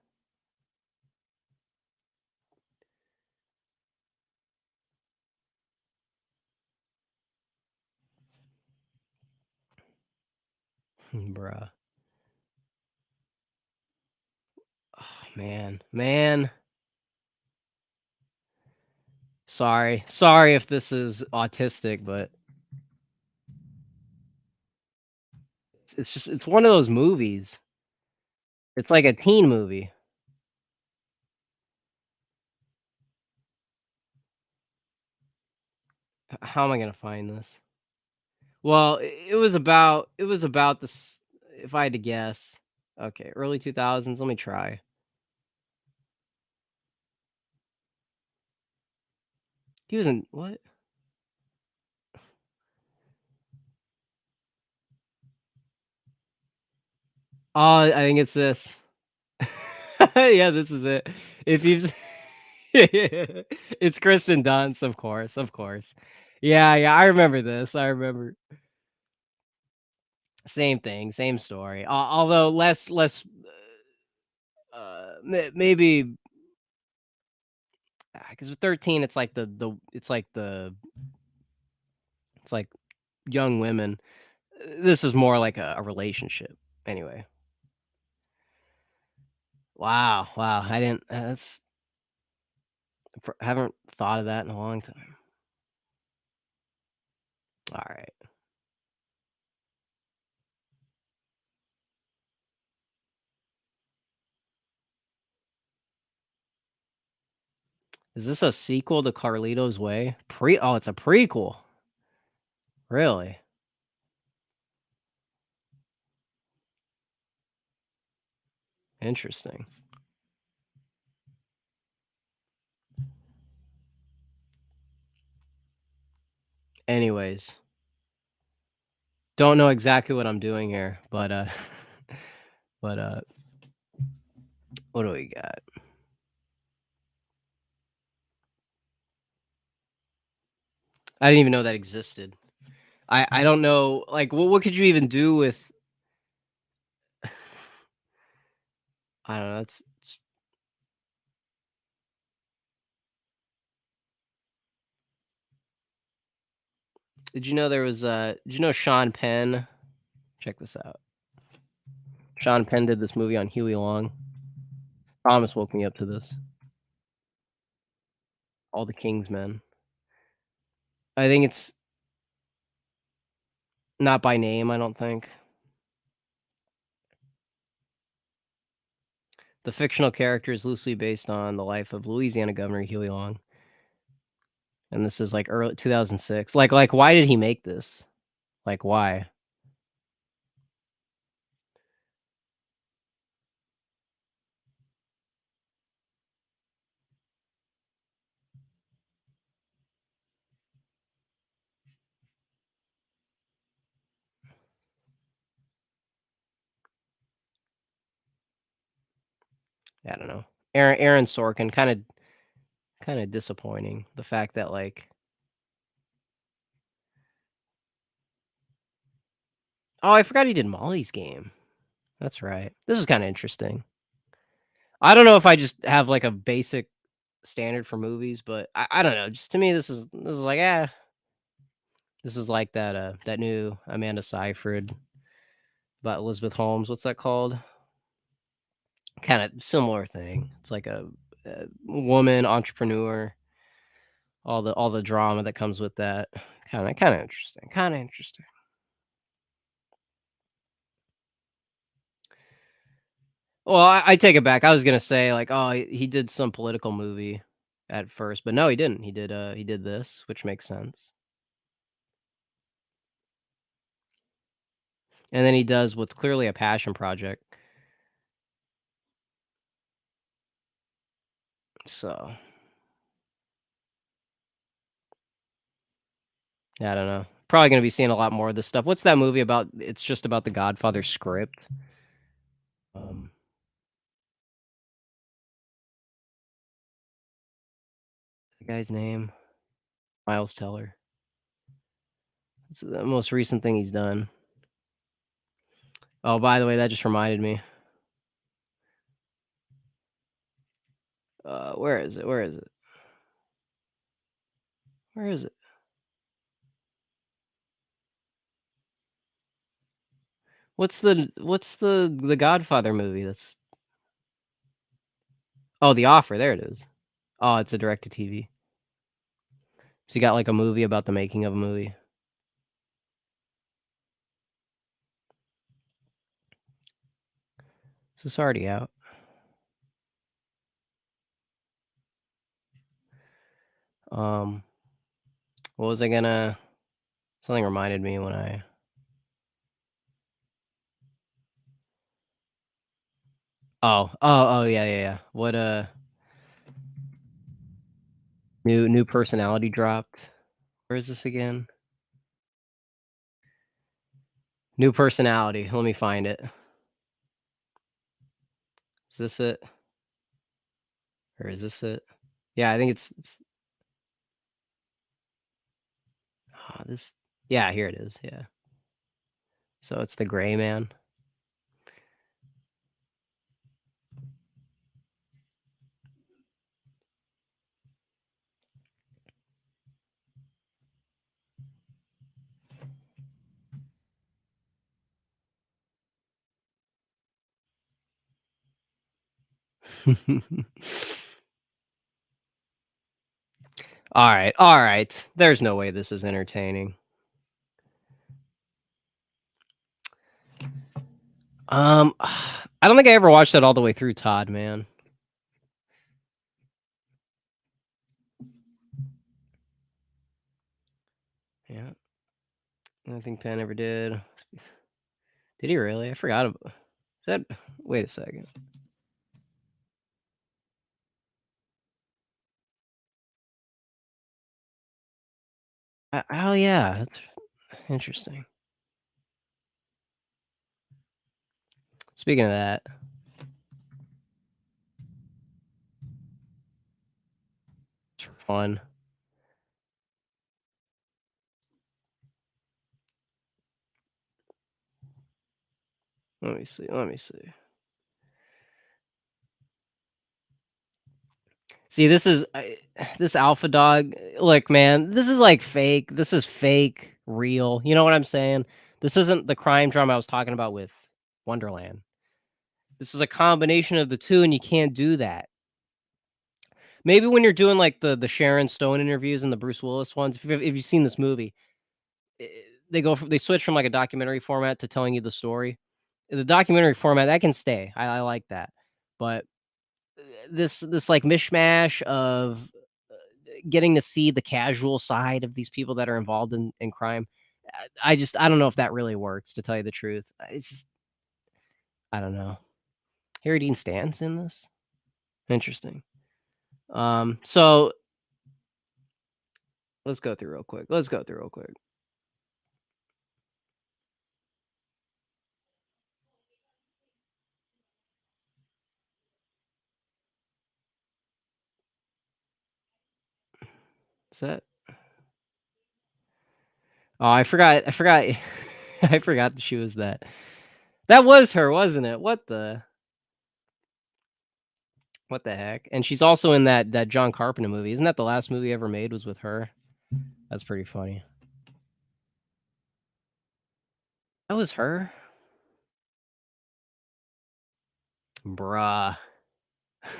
Bruh. Oh, man. Sorry if this is autistic, but it's just it's one of those movies. It's like a teen movie. How am I gonna find this? Well, it was about this if I had to guess. Okay, early 2000s, let me try. He was in what? Oh, I think it's this. Yeah, this is it. If you've it's Kristen Dunst, of course, of course. Yeah, I remember this, I remember. Same thing, same story. Although less, maybe because with 13, it's like it's like young women. This is more like a relationship. Anyway. Wow, I didn't that's haven't thought of that in a long time. Alright. Is this a sequel to Carlito's Way? Oh, it's a prequel. Really? Interesting. Anyways, don't know exactly what I'm doing here, but, but, what do we got? I didn't even know that existed. I don't know, like, what could you even do with I don't know, it's did you know there was, did you know Sean Penn check this out. Sean Penn did this movie on Huey Long. Thomas woke me up to this. All the King's Men. I think it's not by name, I don't think. The fictional character is loosely based on the life of Louisiana Governor Huey Long, and this is, like, early 2006. Like, why did he make this? Like, why? I don't know. Aaron Sorkin, kinda disappointing. The fact that, like oh, I forgot he did Molly's Game. That's right. This is kinda interesting. I don't know if I just have, like, a basic standard for movies, but I don't know, just to me, this is like, this is like that new Amanda Seyfried about Elizabeth Holmes, what's that called? Kinda similar thing. It's like a woman entrepreneur, all the drama that comes with that. Kinda interesting, kinda interesting. Well, I take it back. I was gonna say, like, oh, he did some political movie at first, but no, he didn't. He did this, which makes sense. And then he does what's clearly a passion project. So, yeah, I don't know. Probably gonna be seeing a lot more of this stuff. What's that movie about? It's just about the Godfather script. Um, the guy's name? Miles Teller. It's the most recent thing he's done. Oh, by the way, that just reminded me. Where is it? Where is it? Where is it? What's the Godfather movie that's oh, The Offer, there it is. Oh, it's a direct to TV. So you got, like, a movie about the making of a movie. Is this already out? Um, what was I gonna something reminded me when I oh, yeah, yeah, yeah. What, new personality dropped. Where is this again? New personality, let me find it. Is this it? Or is this it? Yeah, I think it's this yeah, here it is, yeah. So it's the gray man. Alright, alright. There's no way this is entertaining. I don't think I ever watched that all the way through, Todd, man. Yeah, I don't think Penn ever did. Did he really? I forgot about. Is that? Wait a second. Oh yeah, that's interesting. Speaking of that, it's fun. Let me see. Let me see. See, this alpha dog. Look, man, this is like fake. This is fake, real. You know what I'm saying? This isn't the crime drama I was talking about with Wonderland. This is a combination of the two, and you can't do that. Maybe when you're doing like the Sharon Stone interviews and the Bruce Willis ones, if you've seen this movie, eh, they switch from like a documentary format to telling you the story. The documentary format that can stay. I like that, but this like mishmash of getting to see the casual side of these people that are involved in crime. I don't know if that really works, to tell you the truth. It's just I don't know. Harry Dean Stanton's in this. Interesting. So let's go through real quick. Let's go through real quick. Is that? Oh, I forgot. I forgot. I forgot that she was that. That was her, wasn't it? What the heck? And she's also in that John Carpenter movie. Isn't that the last movie ever made was with her? That's pretty funny. That was her? Bruh.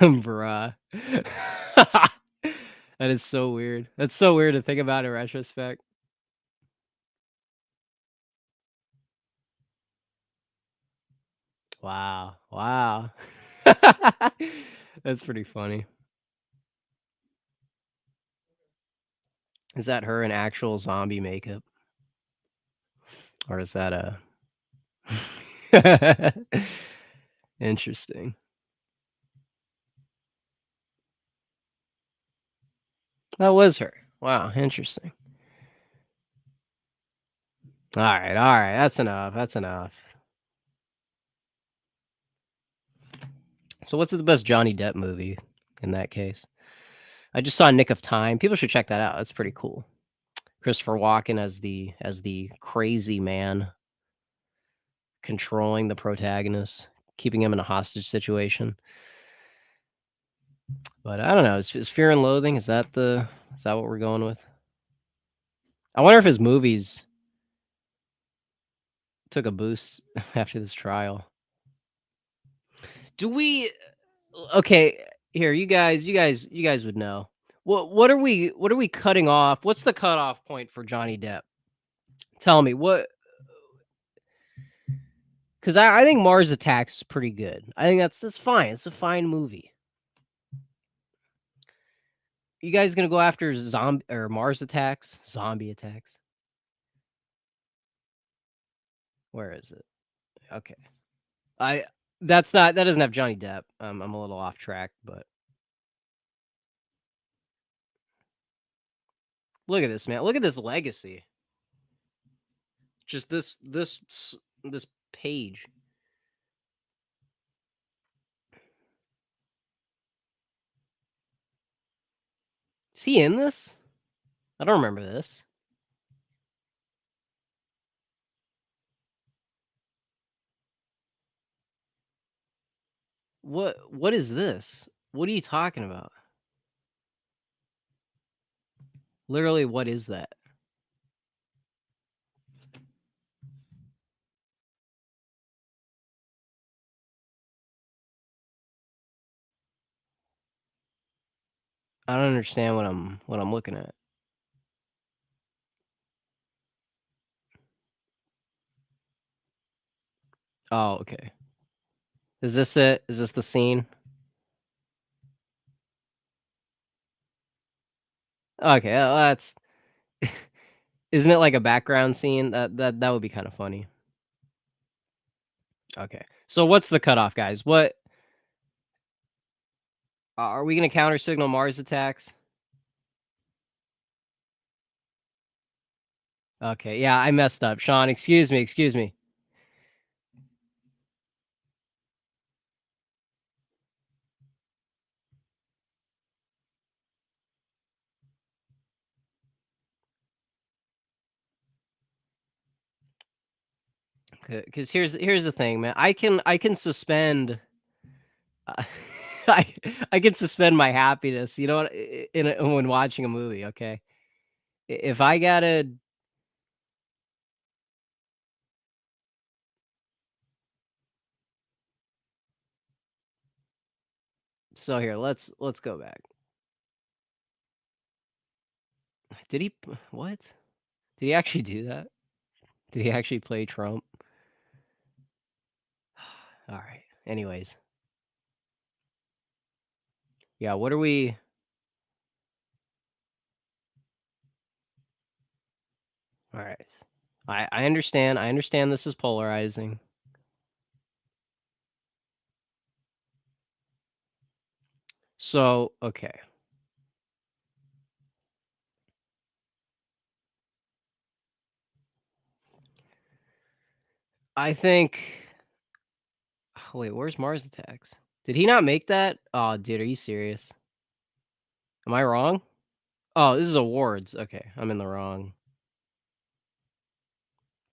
Bruh. That is so weird. That's so weird to think about in retrospect. Wow. Wow. That's pretty funny. Is that her in actual zombie makeup? Or is that a interesting. That was her. Wow, interesting. Alright, that's enough, that's enough. So what's the best Johnny Depp movie in that case? I just saw Nick of Time. People should check that out. That's pretty cool. Christopher Walken as the crazy man controlling the protagonist, keeping him in a hostage situation. But I don't know. Is Fear and Loathing? Is that what we're going with? I wonder if his movies took a boost after this trial. Do we? Okay, here, you guys would know. What are we cutting off? What's the cutoff point for Johnny Depp? Tell me what, because I think Mars Attacks is pretty good. I think that's fine. It's a fine movie. You guys gonna go after zombie or Mars Attacks? Zombie Attacks? Where is it? Okay. I that doesn't have Johnny Depp. I'm a little off track, but look at this, man. Look at this legacy. Just this page. Is he in this? I don't remember this. What is this? What are you talking about? Literally, what is that? I don't understand what I'm looking at. Oh, okay. Is this it? Is this the scene? Okay, that's isn't it like a background scene? That would be kinda funny. Okay. So what's the cutoff, guys? What are we gonna counter signal Mars attacks? Okay, yeah, I messed up. Sean, excuse me, excuse me. Because here's the thing, man. I can suspend uh, I I can suspend my happiness, you know what, when watching a movie, okay? If I gotta so here, let's go back. Did he what? Did he actually do that? Did he actually play Trump? Alright. Anyways, yeah, what are we alright. I understand this is polarizing. So, okay. I think wait, where's Mars Attacks? Did he not make that? Oh, dude, are you serious? Am I wrong? Oh, this is awards. Okay, I'm in the wrong.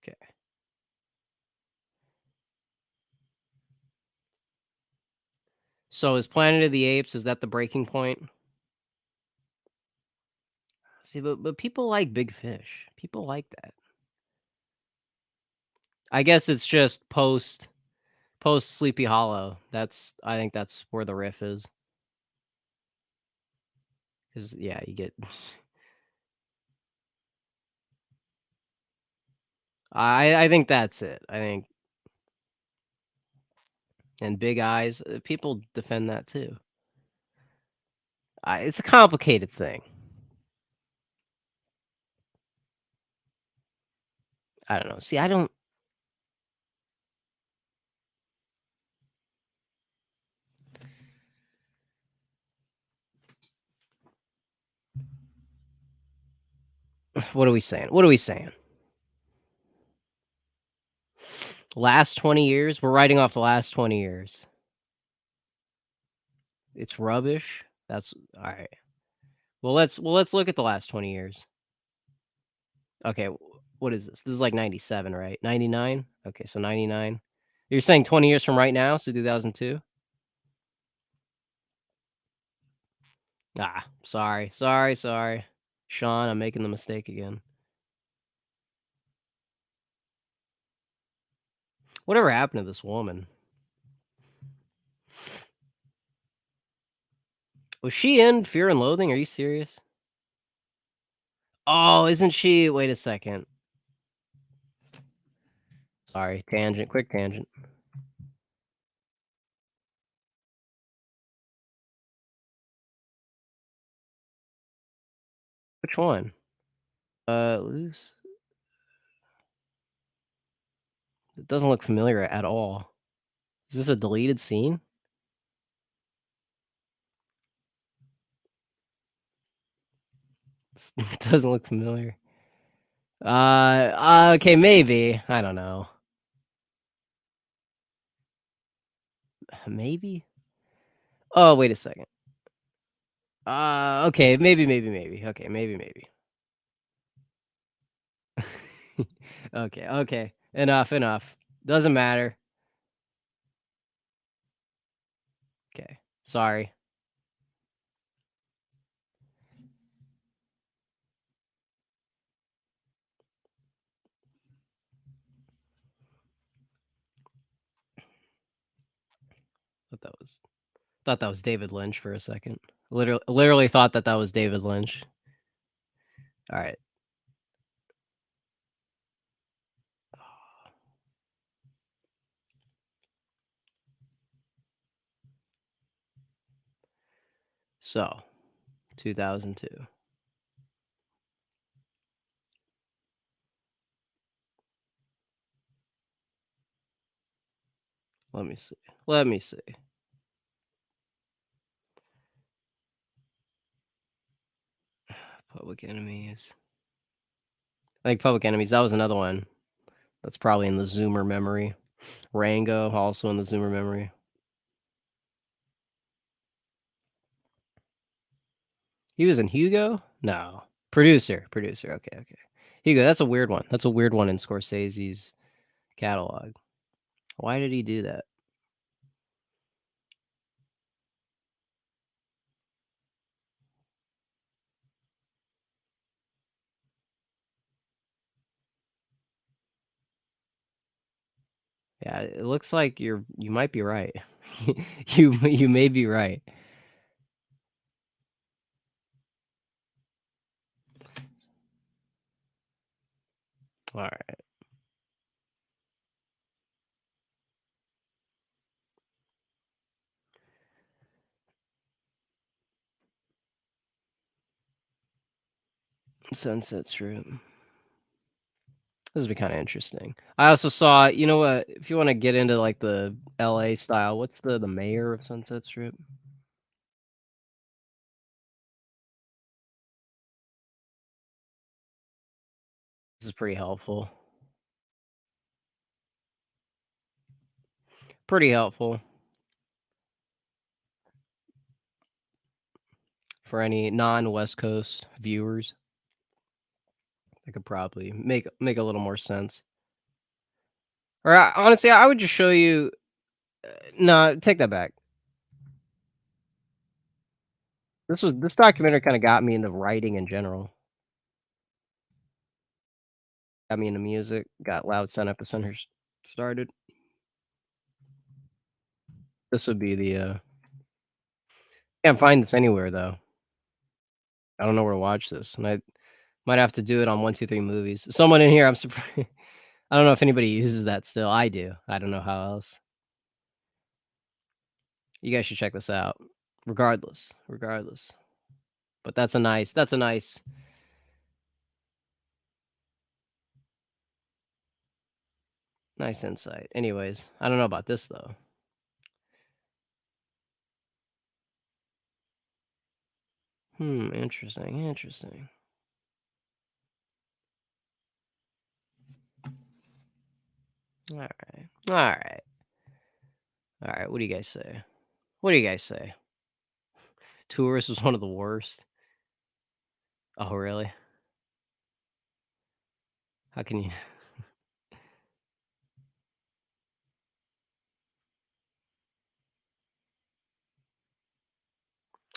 Okay. So is Planet of the Apes, is that the breaking point? See, but people like big fish. People like that. I guess it's just post Sleepy Hollow. That's I think that's where the riff is. Cause yeah, you get I think that's it. I think and big eyes, people defend that too. It's a complicated thing. I don't know. See, I don't what are we saying? What are we saying? Last 20 years? We're writing off the last 20 years. It's rubbish? That's alright. Well, let's look at the last 20 years. Okay, what is this? This is like 97, right? 99? Okay, so 99. You're saying 20 years from right now, so 2002? Ah, sorry, sorry, sorry. Sean, I'm making the mistake again. Whatever happened to this woman? Was she in Fear and Loathing? Are you serious? Oh, isn't she wait a second. Sorry, tangent, quick tangent. Which one? Loose? It doesn't look familiar at all. Is this a deleted scene? It doesn't look familiar. Okay, maybe. I don't know. Maybe? Oh, wait a second. Okay, maybe. Okay, maybe. Okay, okay. Enough. Doesn't matter. Okay. Sorry. Thought that was thought that was David Lynch for a second. Literally thought that that was David Lynch. All right. So, 2002. Let me see. Let me see. Public Enemies. I think Public Enemies, that was another one that's probably in the Zoomer memory. Rango, also in the Zoomer memory. He was in Hugo? No. Producer. Okay, okay. Hugo, that's a weird one. That's a weird one in Scorsese's catalog. Why did he do that? Yeah, it looks like you might be right. You may be right. All right. Sunset Strip. This would be kind of interesting. I also saw, you know what, if you want to get into like the LA style, what's the mayor of Sunset Strip? This is pretty helpful. Pretty helpful for any non-West Coast viewers. It could probably make a little more sense. Or honestly, I would just show you. No, take that back. This documentary kind of got me into writing in general. Got me into music. Got Loud Sound Epicenters started. This would be the. Can't find this anywhere though. I don't know where to watch this, and I might have to do it on 123 Movies. Someone in here, I'm surprised. I don't know if anybody uses that still. I do. I don't know how else. You guys should check this out. Regardless. But that's a nice insight. Anyways, I don't know about this though. Interesting. All right. All right. All right. What do you guys say? What do you guys say? Tourist was one of the worst. Oh, really? How can you?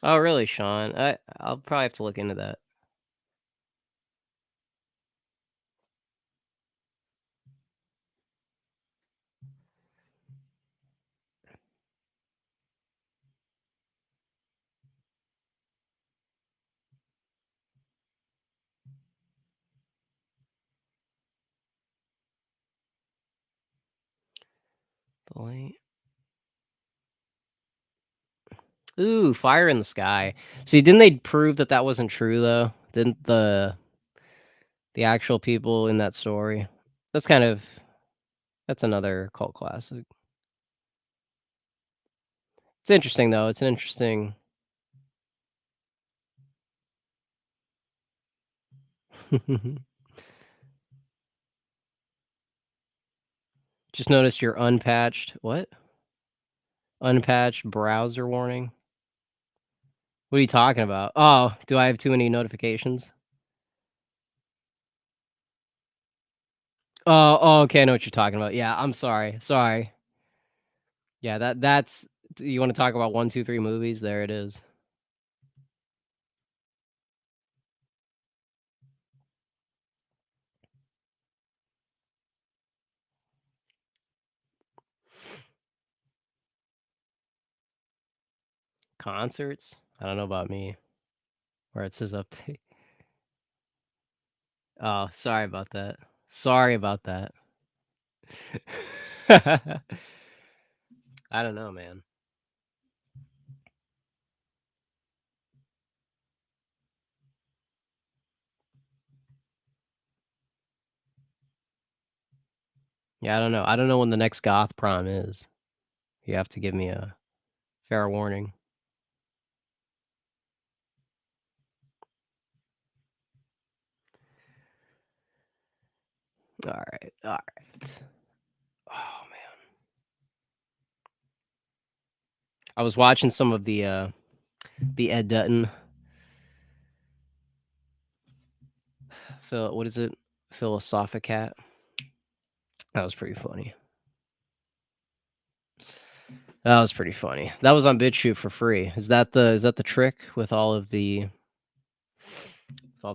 Oh, really, Sean? I'll probably have to look into that. Boy. Ooh, Fire in the Sky. See, didn't they prove that that wasn't true though? Didn't the actual people in that story? That's kind of that's another cult classic. It's interesting though. It's an interesting. Just noticed your unpatched what? Unpatched browser warning. What are you talking about? Oh, do I have too many notifications? Oh, okay, I know what you're talking about. Yeah, I'm sorry. Sorry. Yeah, that's you want to talk about 123 Movies? There it is. Concerts? I don't know about me. Where it says update. Oh, sorry about that. Sorry about that. I don't know, man. Yeah, I don't know. I don't know when the next goth prom is. You have to give me a fair warning. All right. All right. Oh man. I was watching some of the Ed Dutton what is it? Philosophicat. That was pretty funny. That was pretty funny. That was on BitChute for free. Is that the trick with all the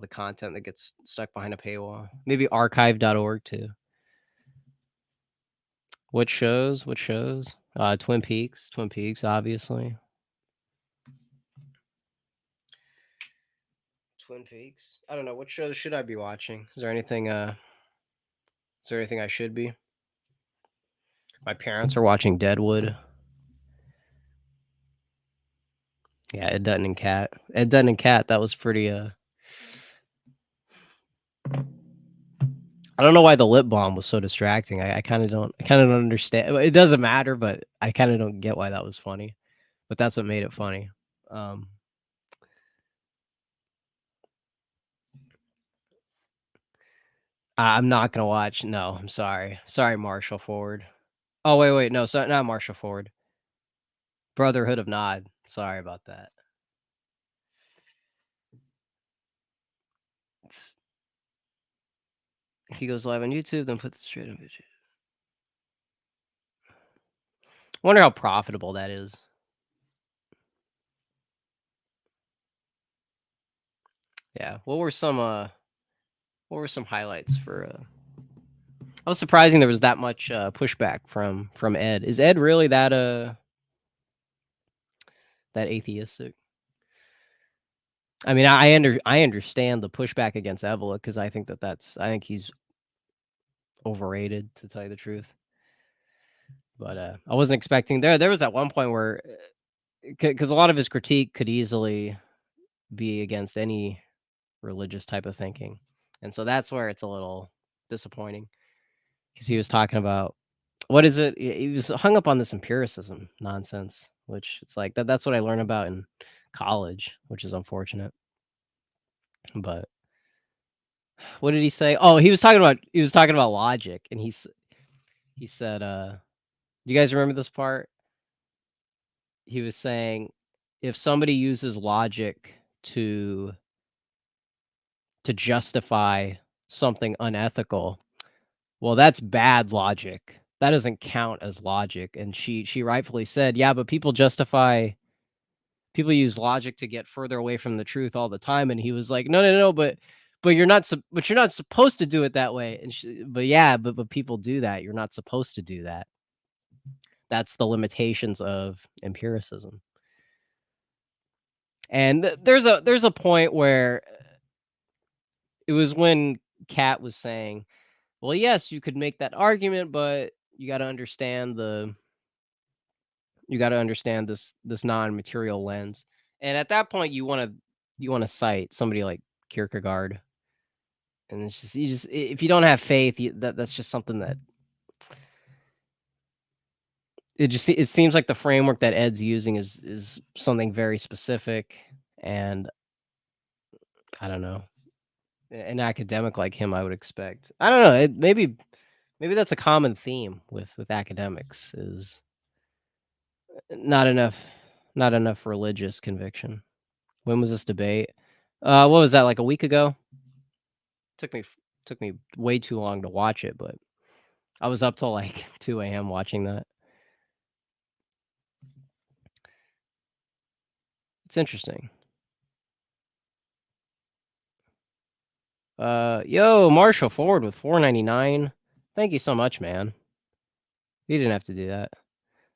content that gets stuck behind a paywall? Maybe archive.org too. What shows? What shows? Twin Peaks. Twin Peaks, obviously. Twin Peaks. I don't know. What shows should I be watching? Is there anything I should be? My parents are watching Deadwood. Yeah, Ed Dutton and Cat. Ed Dutton and Cat, that was pretty I don't know why the lip balm was so distracting. I kinda don't understand. It doesn't matter, but I kinda don't get why that was funny. But that's what made it funny. Um, I'm not gonna watch no, I'm sorry. Sorry, Marshall Ford. Oh, wait, no, not Marshall Ford. Brotherhood of Nod. Sorry about that. It's if he goes live on YouTube, then put it straight on video. Wonder how profitable that is. Yeah. What were some highlights for I was surprising there was that much pushback from Ed. Is Ed really that atheistic? I mean, I understand the pushback against Evola because I think he's overrated to tell you the truth. But I wasn't expecting there was at one point where because a lot of his critique could easily be against any religious type of thinking, and so that's where it's a little disappointing because he was talking about what is it? He was hung up on this empiricism nonsense, which it's like that's what I learned about in college, which is unfortunate. But what did he say? Oh, he was talking about logic, and he said, do you guys remember this part? He was saying if somebody uses logic to justify something unethical, well, that's bad logic. That doesn't count as logic. And she rightfully said, yeah, but people use logic to get further away from the truth all the time. And he was like, no, no, no, but you're not supposed to do it that way. And but yeah, but people do that. You're not supposed to do that. That's the limitations of empiricism. And there's a point where it was when Kat was saying, "Well, yes, you could make that argument, but you got to understand this non-material lens." And at that point, you want to cite somebody like Kierkegaard, and it's just if you don't have faith, that's just something that it seems like the framework that Ed's using is something very specific, and I don't know. An academic like him, I would expect. I don't know. Maybe that's a common theme with academics is not enough not enough religious conviction. When was this debate? What was that, like a week ago? Took me way too long to watch it, but I was up till like 2 a.m. watching that. It's interesting. Yo, Marshall Ford with 4.99. Thank you so much, man. You didn't have to do that.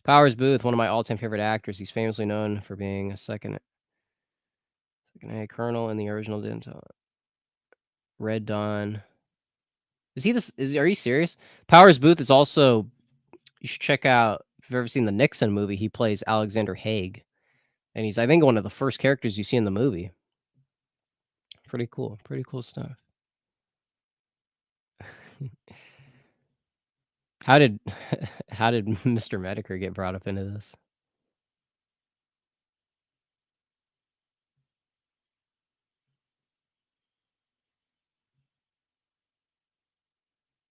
Powers Booth, one of my all-time favorite actors. He's famously known for being a second A colonel in the original Denton. Red Dawn. Is he this? Are you serious? Powers Booth is also. You should check out if you've ever seen the Nixon movie. He plays Alexander Haig, and he's I think one of the first characters you see in the movie. Pretty cool. Pretty cool stuff. How did how did Mr. Medicare get brought up into this?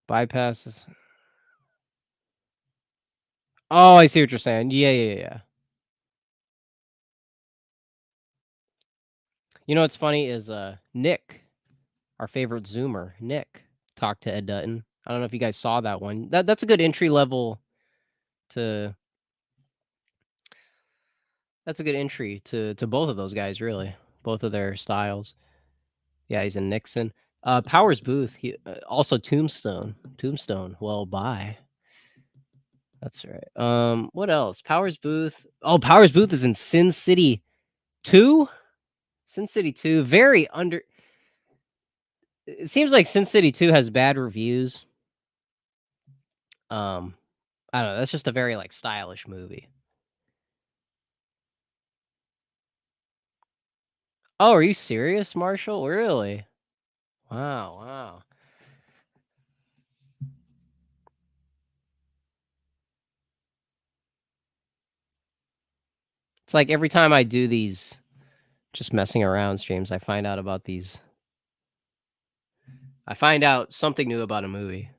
Bypasses. Oh, I see what you're saying. Yeah, yeah, yeah, yeah. You know what's funny is, Nick, our favorite Zoomer, Nick, talked to Ed Dutton. I don't know if you guys saw that one. That's a good entry level to that's a good entry to both of those guys, really, both of their styles. Yeah, he's in Nixon. Powers Booth, he also Tombstone. Tombstone, well, bye. That's right. What else? Powers Booth. Oh, Powers Booth is in Sin City 2? Sin City 2, very under it seems like Sin City 2 has bad reviews. Um, I don't know, that's just a very, like, stylish movie. Oh, are you serious, Marshall? Really? Wow, wow. It's like every time I do these just messing around streams, I find out something new about a movie.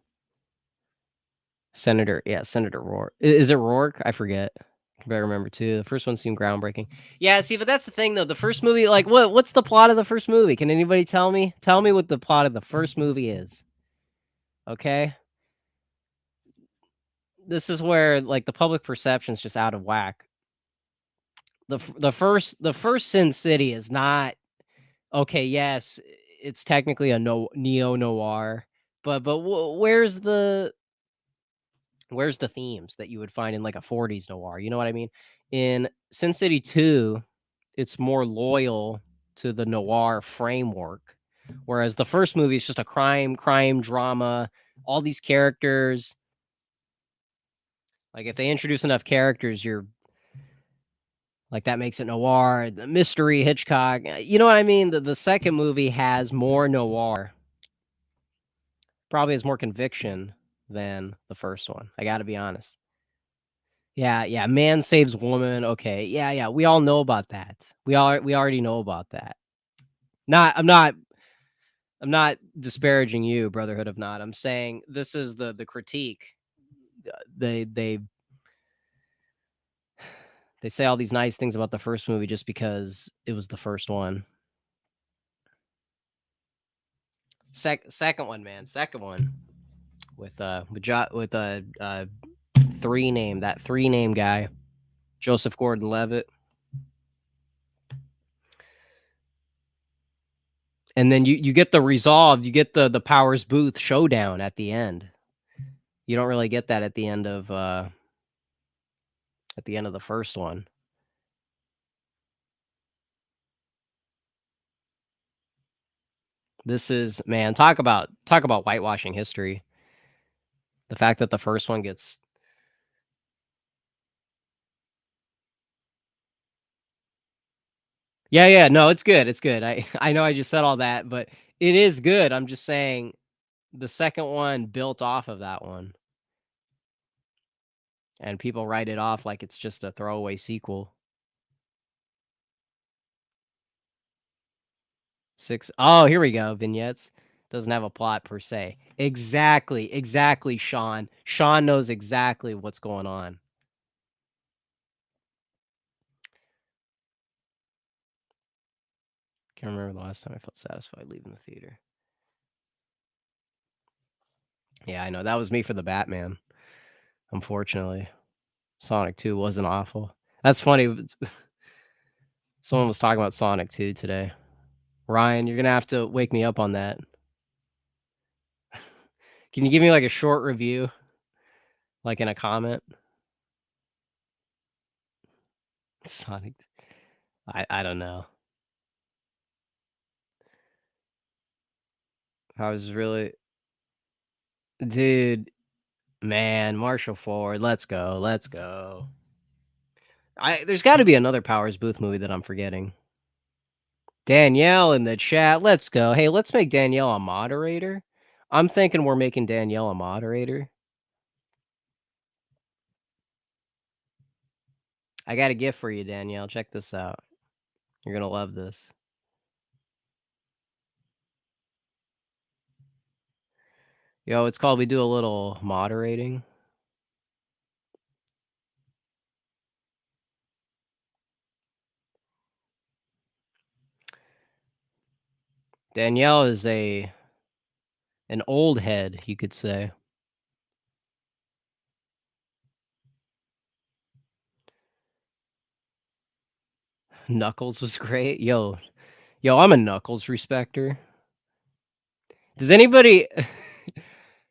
Senator Rourke. Is it Rourke? I forget. I better remember too. The first one seemed groundbreaking. Yeah, see, but that's the thing though. The first movie, like, what's the plot of the first movie? Can anybody tell me? Tell me what the plot of the first movie is. Okay, this is where like the public perception's just out of whack. The first Sin City is not okay. Yes, it's technically a no neo noir, but where's the themes that you would find in like a 40s noir? You know what I mean? In Sin City 2, it's more loyal to the noir framework, whereas the first movie is just a crime drama, all these characters. Like if they introduce enough characters, you're like that makes it noir, the mystery, Hitchcock. You know what I mean? The second movie has more noir, probably has more conviction than the first one. I got to be honest. Yeah, yeah, man saves woman, okay, yeah, yeah, we all know about that. We already know about that. Not I'm not disparaging you, Brotherhood of Not, I'm saying this is the critique. They they say all these nice things about the first movie just because it was the first one. Second one, man, second one with 3 name guy, Joseph Gordon-Levitt, and then you get the resolve, you get the Powers Booth showdown at the end. You don't really get that at the end of the first one. This is man, talk about whitewashing history. The fact that the first one gets yeah, yeah, no, it's good, it's good. I know I just said all that, but it is good. I'm just saying the second one built off of that one, and people write it off like it's just a throwaway sequel. 6 oh, here we go, vignettes. Doesn't have a plot per se. Exactly, exactly, Sean. Sean knows exactly what's going on. Can't remember the last time I felt satisfied leaving the theater. Yeah, I know. That was me for the Batman, unfortunately. Sonic 2 wasn't awful. That's funny. Someone was talking about Sonic 2 today. Ryan, you're gonna have to wake me up on that. Can you give me like a short review, like in a comment? Sonic. I don't know. I was really, dude, man, Marshall Ford. Let's go. Let's go. There's got to be another Powers Booth movie that I'm forgetting. Danielle in the chat. Let's go. Hey, let's make Danielle a moderator. I'm thinking we're making Danielle a moderator. I got a gift for you, Danielle. Check this out. You're gonna love this. Yo, it's called we do a little moderating. Danielle is a an old head, you could say. Knuckles was great. Yo, I'm a Knuckles respecter. Does anybody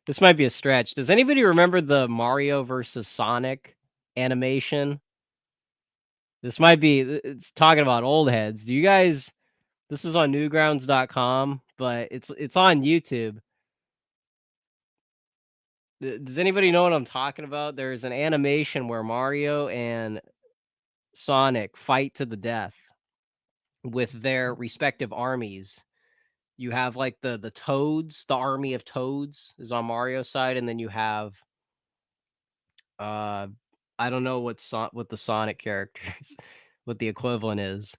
this might be a stretch. Does anybody remember the Mario versus Sonic animation? This might be it's talking about old heads. Do you guys this was on newgrounds.com, but it's on YouTube. Does anybody know what I'm talking about? There's an animation where Mario and Sonic fight to the death with their respective armies. You have like the Toads, the army of Toads is on Mario's side, and then you have uh I don't know what the Sonic characters what the equivalent is.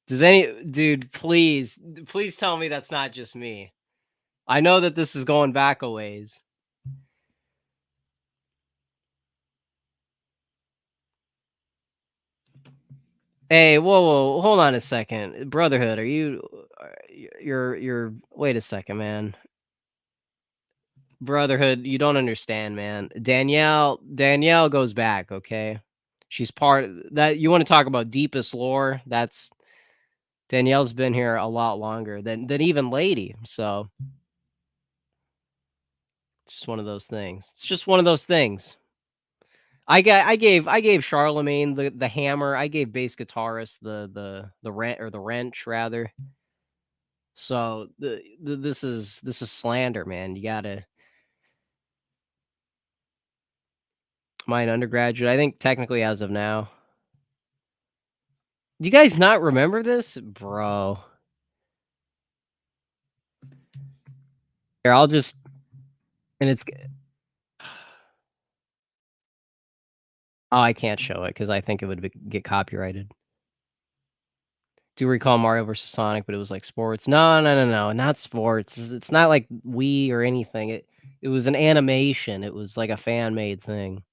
Does any dude please tell me that's not just me. I know that this is going back a ways. Hey, whoa, hold on a second. Brotherhood, are you you're wait a second, man. Brotherhood, you don't understand, man. Danielle goes back, okay? She's part that you want to talk about deepest lore, that's Danielle's been here a lot longer than even Lady, so it's just one of those things. It's just one of those things. I gave Charlemagne the hammer. I gave bass guitarist the wrench rather. So this is slander, man. You gotta mine undergraduate. I think technically as of now. Do you guys not remember this, bro? Here, I'll just and it's oh, I can't show it because I think it would get copyrighted. Do recall Mario versus Sonic, but it was like sports. No, not sports. It's not like Wii or anything. It was an animation. It was like a fan made thing.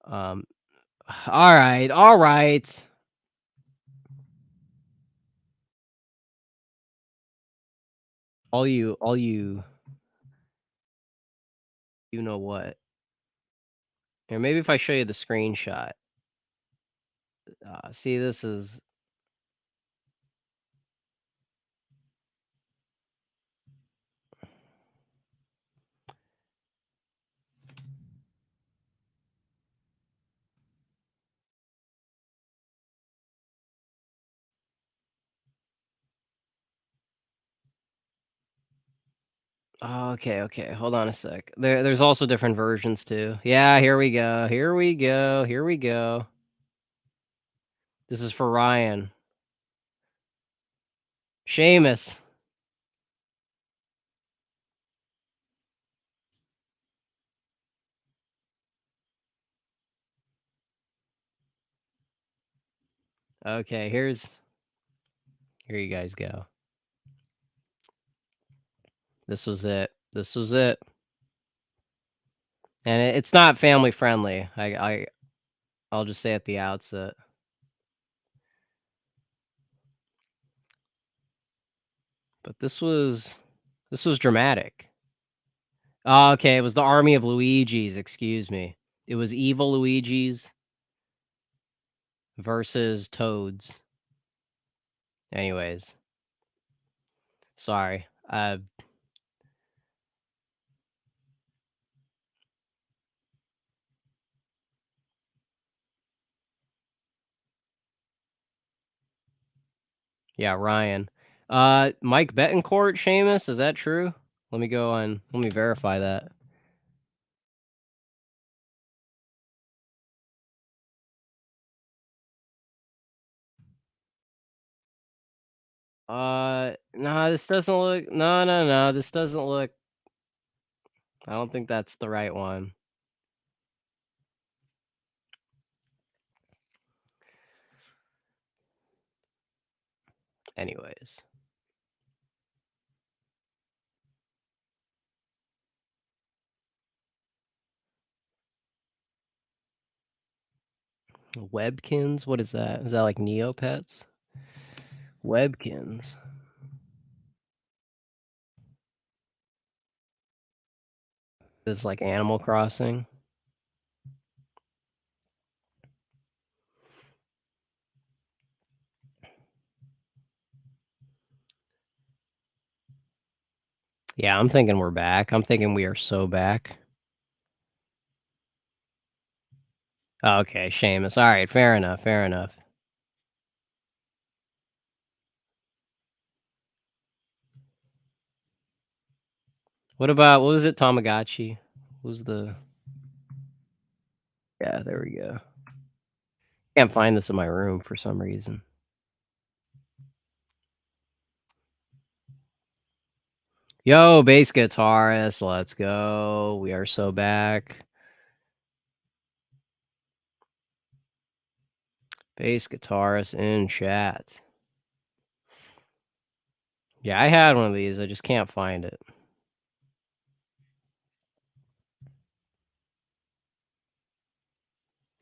Um, all right. All you, you know what? Here, maybe if I show you the screenshot. See, this is okay. Hold on a sec. There's also different versions too. Yeah, here we go. Here we go. This is for Ryan. Seamus. Okay, here you guys go. This was it. This was it. And it's not family friendly. I'll just say at the outset. But this was dramatic. Oh, okay, it was the army of Luigi's, excuse me. It was evil Luigi's versus Toads. Anyways, sorry. Yeah, Ryan. Mike Betancourt, Seamus, is that true? Let me verify that. No, this doesn't look no, this doesn't look I don't think that's the right one. Anyways, Webkins, what is that? Is that like Neopets? Webkins. It's like Animal Crossing. Yeah, I'm thinking we're back. I'm thinking we are so back. Okay, Seamus. All right, fair enough. Fair enough. What about what was it? Tamagotchi. What was the? Yeah, there we go. Can't find this in my room for some reason. Yo, bass guitarist, let's go. We are so back. Bass guitarist in chat. Yeah, I had one of these. I just can't find it.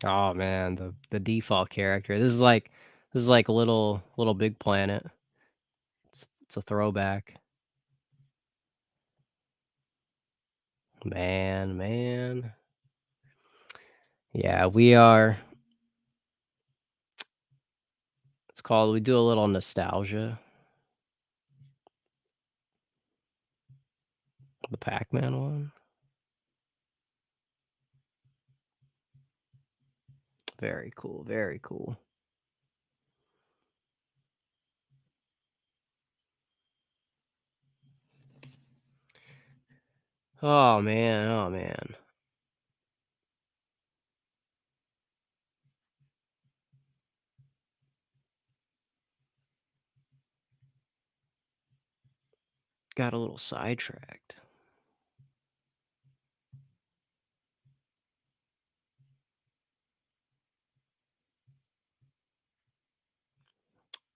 Oh man, the default character. This is like little Big Planet. It's a throwback. Man. Yeah, we are. It's called. We do a little nostalgia. The Pac-Man one. Very cool. Very cool. Oh man. Oh man. Got a little sidetracked.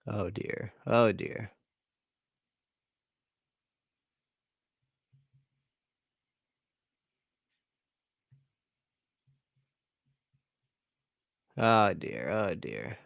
Oh dear. Oh dear. Oh dear. Oh dear.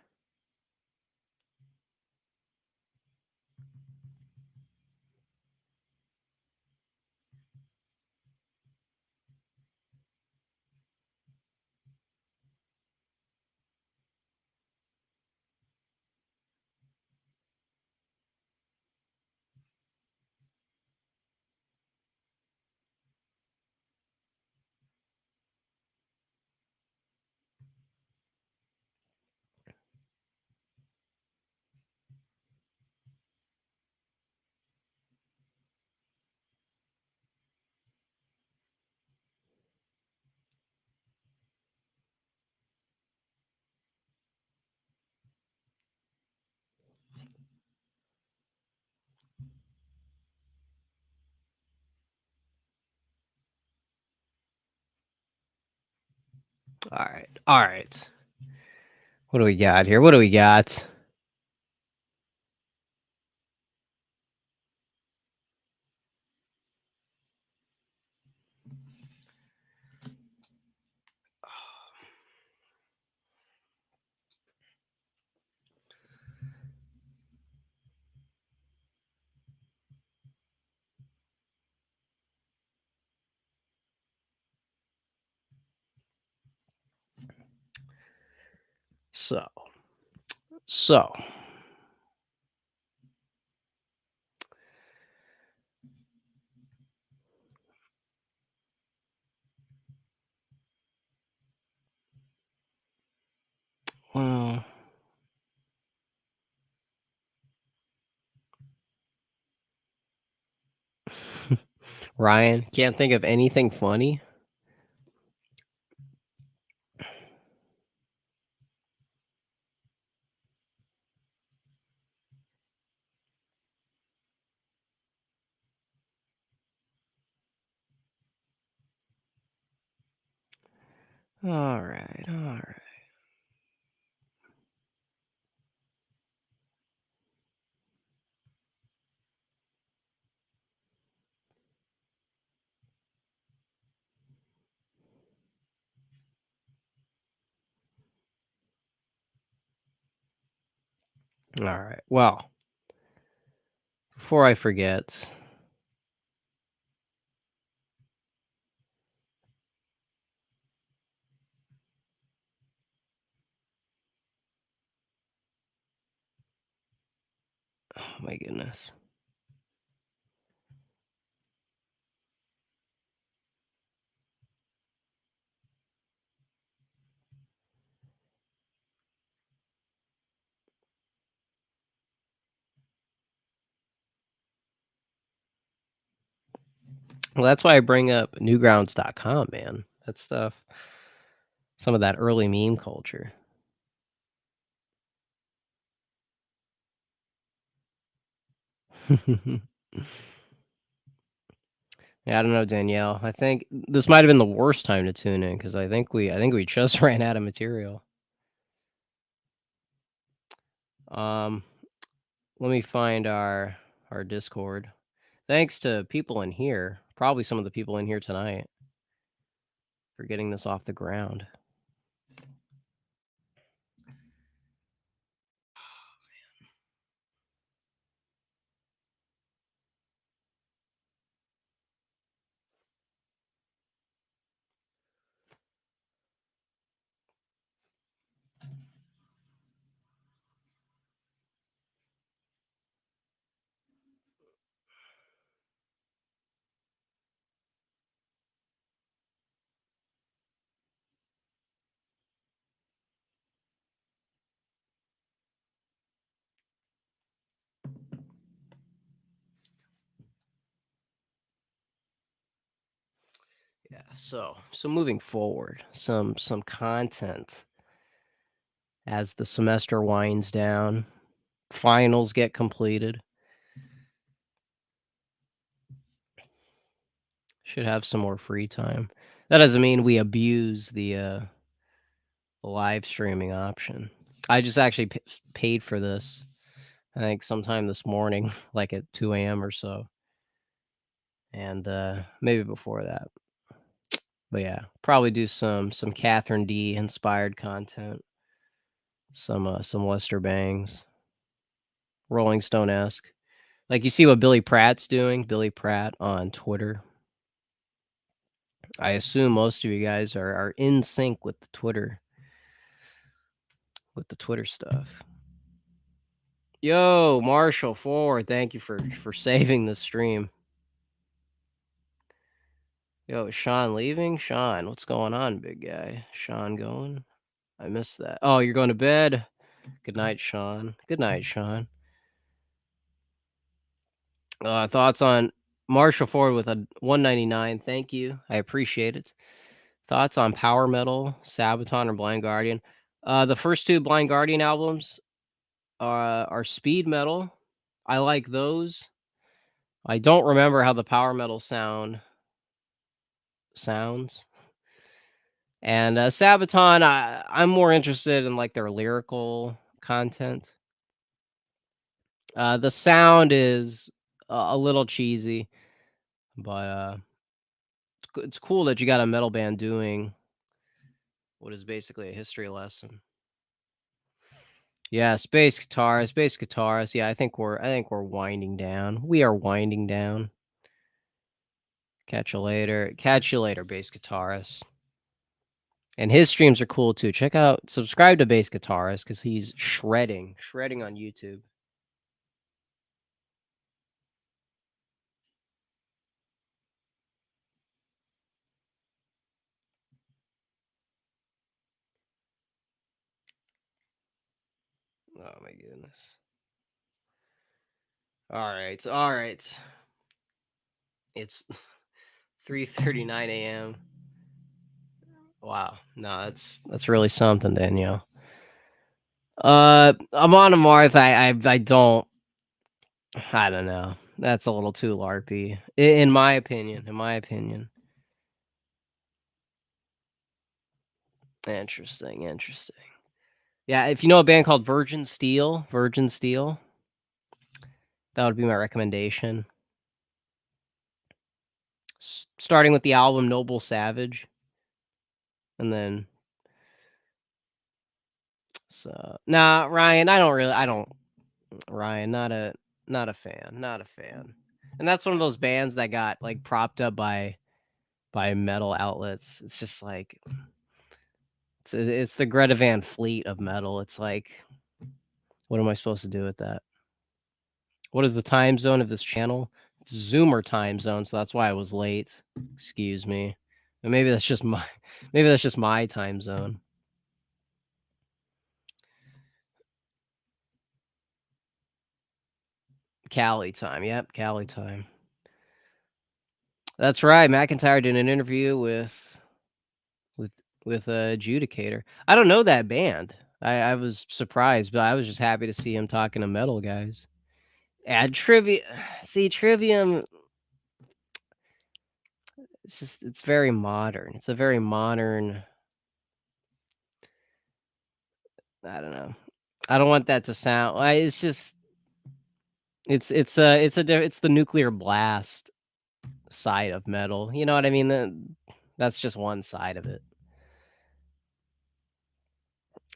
All right. All right. What do we got here? What do we got? So, so, well, Ryan, can't think of anything funny. All right. All right. Alright, well, before I forget, oh my goodness. Well, that's why I bring up newgrounds.com, man. That stuff, some of that early meme culture. Yeah, I don't know, Danielle. I think this might have been the worst time to tune in because I think we just ran out of material. Um, Let me find our Discord. Thanks to people in here, probably some of the people in here tonight for getting this off the ground. Yeah, so moving forward, some content as the semester winds down, finals get completed. Should have some more free time. That doesn't mean we abuse the live streaming option. I just actually paid for this. I think sometime this morning, like at 2 a.m. or so, and maybe before that. But yeah, probably do some Catherine D inspired content, some Lester Bangs, Rolling Stone esque. Like you see what Billy Pratt's doing, Billy Pratt on Twitter. I assume most of you guys are in sync with the Twitter stuff. Yo, Marshall Forward, thank you for saving the stream. Yo, is Sean leaving? Sean, what's going on, big guy? Sean going? I missed that. Oh, you're going to bed? Good night, Sean. Good night, Sean. Thoughts on Marshall Ford with a 199. Thank you. I appreciate it. Thoughts on Power Metal, Sabaton, or Blind Guardian? The first two Blind Guardian albums are speed metal. I like those. I don't remember how the Power Metal sounds. And Sabaton, I'm more interested in like their lyrical content. The sound is a little cheesy, but it's cool that you got a metal band doing what is basically a history lesson. Yeah, space guitarist. Yeah, I think we're winding down. We are winding down. Catch you later. Catch you later, bass guitarist. And his streams are cool too. Subscribe to Bass Guitarist because he's shredding on YouTube. Oh my goodness. All right. It's 3:39 a.m. Wow. No, that's really something, Danielle. I'm on a Marth. I don't know. That's a little too larpy, in my opinion. In my opinion. Interesting. Interesting. Yeah, if you know a band called Virgin Steel, that would be my recommendation. Starting with the album Noble Savage, and then nah, Ryan. I don't. Ryan, not a fan, not a fan. And that's one of those bands that got, like, propped up by metal outlets. It's just like it's the Greta Van Fleet of metal. It's like, what am I supposed to do with that? What is the time zone of this channel? It's Zoomer time zone, so that's why I was late. Excuse me. And maybe that's just my maybe that's just my time zone. Cali time. Yep, Cali time. That's right. McIntyre did an interview with Judicator. I don't know that band. I was surprised, but I was just happy to see him talking to metal guys. Add trivia. See, Trivium, it's very modern. It's a very modern. I don't know. I don't want that to sound. It's just it's the nuclear blast side of metal. You know what I mean? That's just one side of it.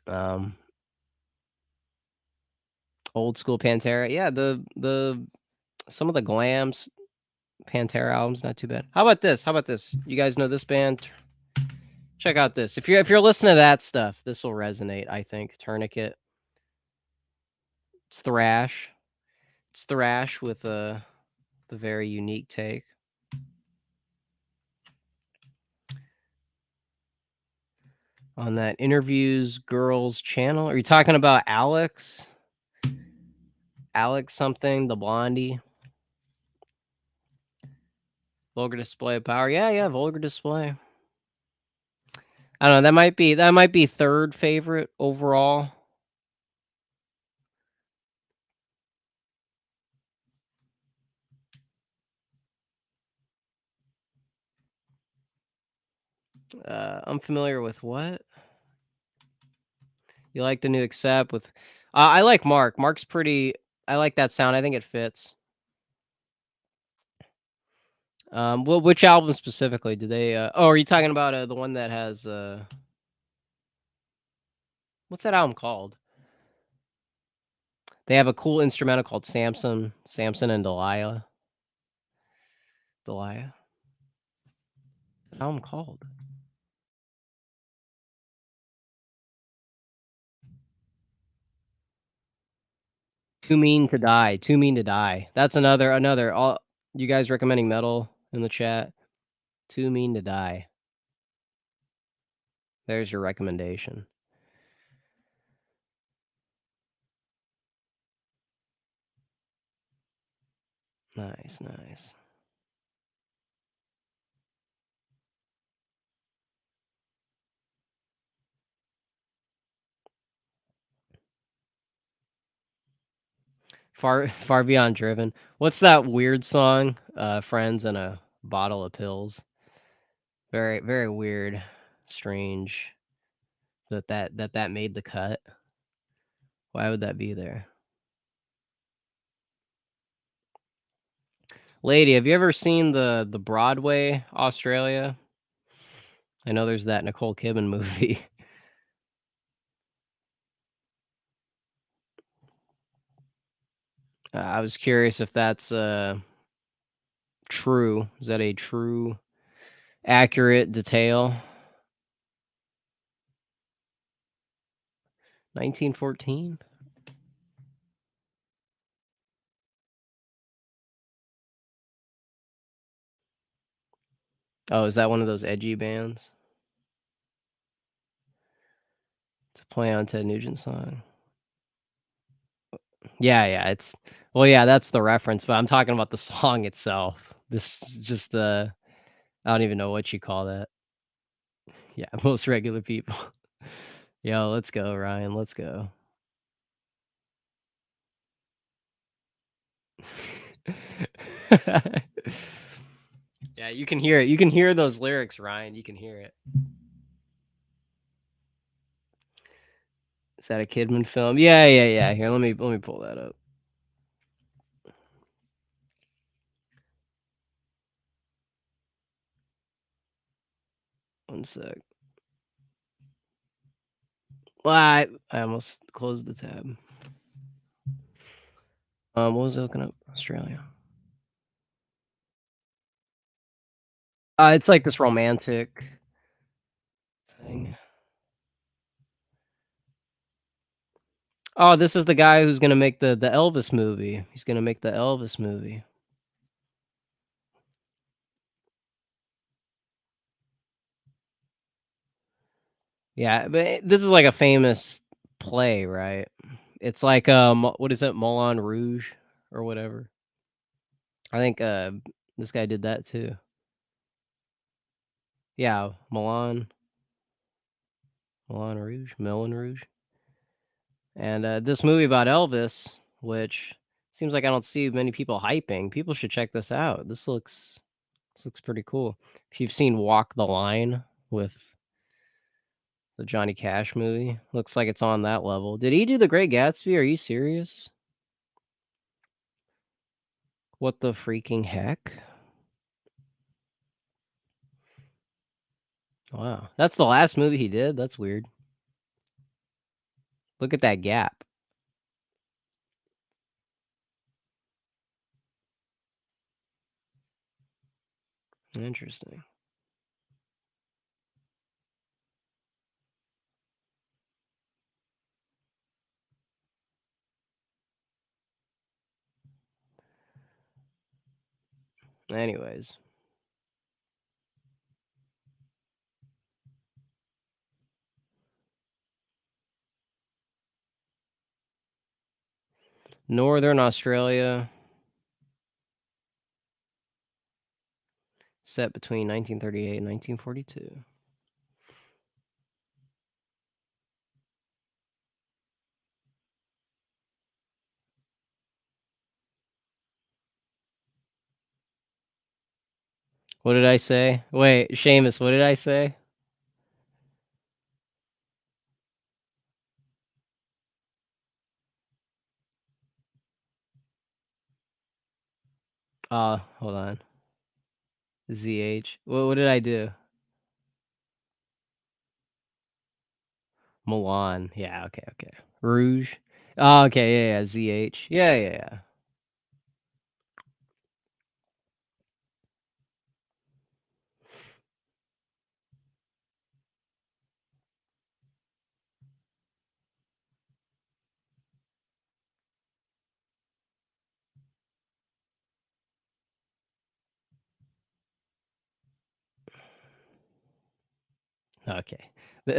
Um, Old school Pantera. Yeah, the some of the glams Pantera albums not too bad. How about this? How about this? You guys know this band? Check out this. If you're listening to that stuff, this will resonate, I think. Tourniquet. It's thrash. It's thrash with the very unique take on that interviews girls channel. Are you talking about Alex? Alex something, the blondie. Vulgar display of power. Yeah, yeah, vulgar display. I don't know. That might be third favorite overall. I'm familiar with what? You like the new accept with I like Mark. Mark's pretty I like that sound. I think it fits. Well, which album specifically? Do they oh, are you talking about the one that has what's that album called? They have a cool instrumental called Samson and Delilah. Delilah. What album called? Too Mean to Die. Too Mean to Die. That's another all you guys recommending metal in the chat? Too Mean to Die. There's your recommendation. Nice, nice. Far Beyond Driven. What's that weird song? Friends and a Bottle of Pills. Very, very weird, strange that made the cut. Why would that be there? Lady, have you ever seen the Broadway Australia? I know there's that Nicole Kidman movie. I was curious if that's true. Is that a true, accurate detail? 1914? Oh, is that one of those edgy bands? It's a play on Ted Nugent song. Yeah, yeah, it's well, yeah, that's the reference, but I'm talking about the song itself. This just I don't even know what you call that. Yeah, most regular people. Yo, let's go, Ryan. Let's go. Yeah, you can hear it. You can hear those lyrics, Ryan. You can hear it. Is that a Kidman film? Yeah, yeah, yeah. Here, let me pull that up. One sec. Well, I almost closed the tab. What was I looking up? Australia. It's like this romantic thing. Oh, this is the guy who's gonna make the Elvis movie. He's gonna make the Elvis movie. Yeah, but this is like a famous play, right? It's like, what is it, Moulin Rouge or whatever. I think, this guy did that too. Yeah, Moulin Rouge, and, this movie about Elvis, which seems like I don't see many people hyping. People should check this out. This looks pretty cool. If you've seen Walk the Line with the Johnny Cash movie, looks like it's on that level. Did he do The Great Gatsby? Are you serious? What the freaking heck? Wow. That's the last movie he did? That's weird. Look at that gap. Interesting. Anyways, Northern Australia, set between 1938 and 1942. What did I say? Wait, Seamus, what did I say? Hold on. ZH. What did I do? Milan. Yeah, okay, okay. Rouge. Oh, okay, yeah, yeah, ZH. Yeah, yeah, yeah. Okay.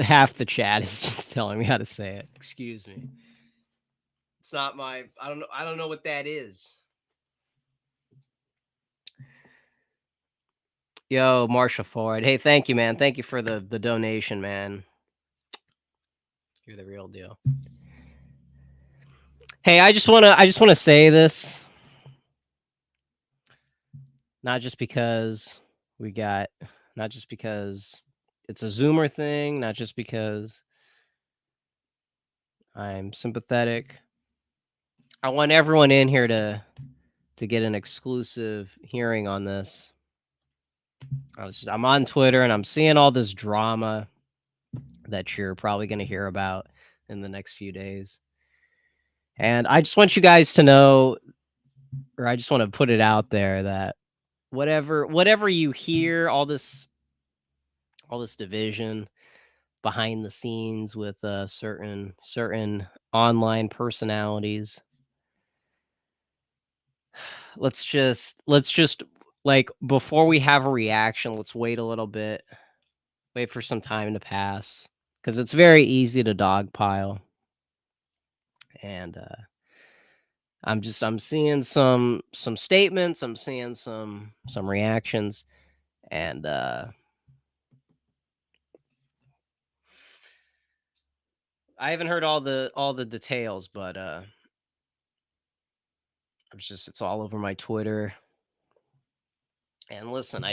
Half the chat is just telling me how to say it. Excuse me. It's not my I don't know what that is. Yo, Marsha Ford. Hey, thank you, man. Thank you for the donation, man. You're the real deal. Hey, I just wanna say this, not just because we got not just because it's a Zoomer thing, not just because I'm sympathetic. I want everyone in here to get an exclusive hearing on this. I'm on Twitter and I'm seeing all this drama that you're probably gonna hear about in the next few days. And I just want you guys to know, or I just want to put it out there that whatever you hear, all this division behind the scenes with certain online personalities, let's just like before we have a reaction, let's wait a little bit, wait for some time to pass, because it's very easy to dogpile. And I'm seeing some statements, I'm seeing some reactions, and I haven't heard all the details, but it's all over my Twitter. And listen,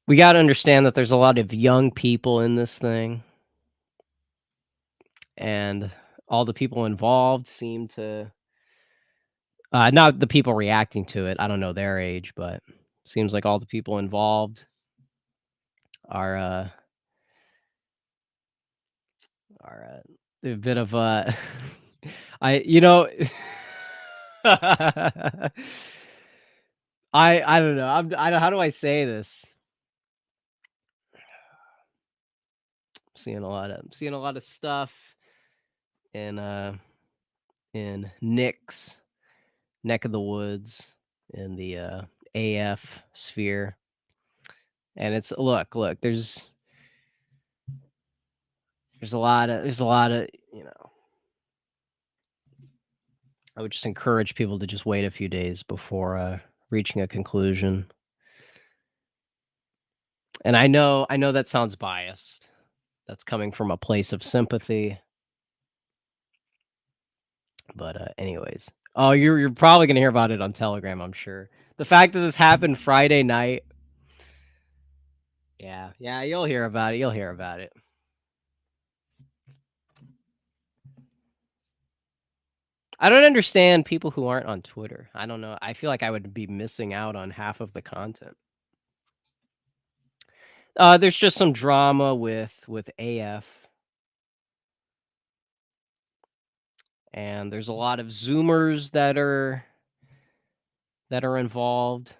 we gotta understand that there's a lot of young people in this thing, and all the people involved seem to not the people reacting to it. I don't know their age, but seems like all the people involved are are a bit of I you know I don't know. I don't how do I say this? Seeing a lot of stuff in, in Nick's neck of the woods in the, AF sphere, and it's look, there's a lot of, I would just encourage people to just wait a few days before, reaching a conclusion. And I know that sounds biased. That's coming from a place of sympathy, but, anyways. Oh, you're probably gonna hear about it on Telegram, I'm sure. The fact that this happened Friday night. Yeah, you'll hear about it. I don't understand people who aren't on Twitter. I don't know. I feel like I would be missing out on half of the content. There's just some drama with AF, and there's a lot of Zoomers that are involved.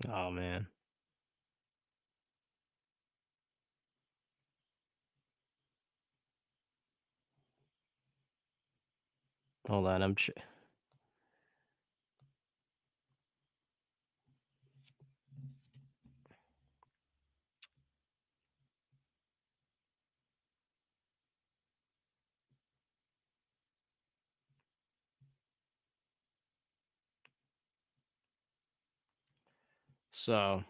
Oh man, hold on. So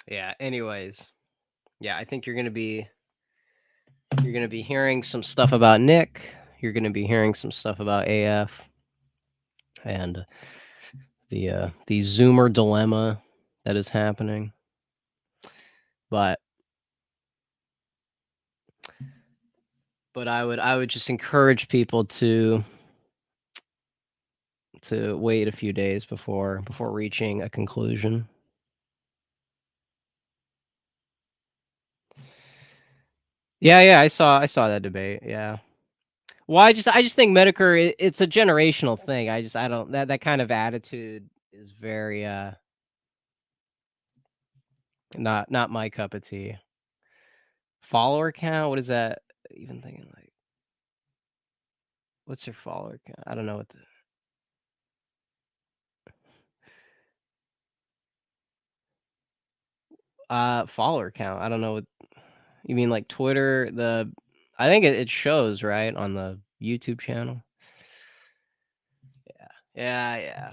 yeah. Anyways, yeah. I think you're gonna be hearing some stuff about Nick. You're gonna be hearing some stuff about AF and the Zoomer dilemma that is happening. But I would just encourage people to wait a few days before reaching a conclusion. Yeah, I saw that debate. Yeah. Well, I just think Medicare it's a generational thing. I don't that kind of attitude is very not my cup of tea. Follower count? What is that even thinking like? What's your follower count? I don't know what the follower count. I don't know what you mean like Twitter, I think it shows, right, on the YouTube channel. Yeah.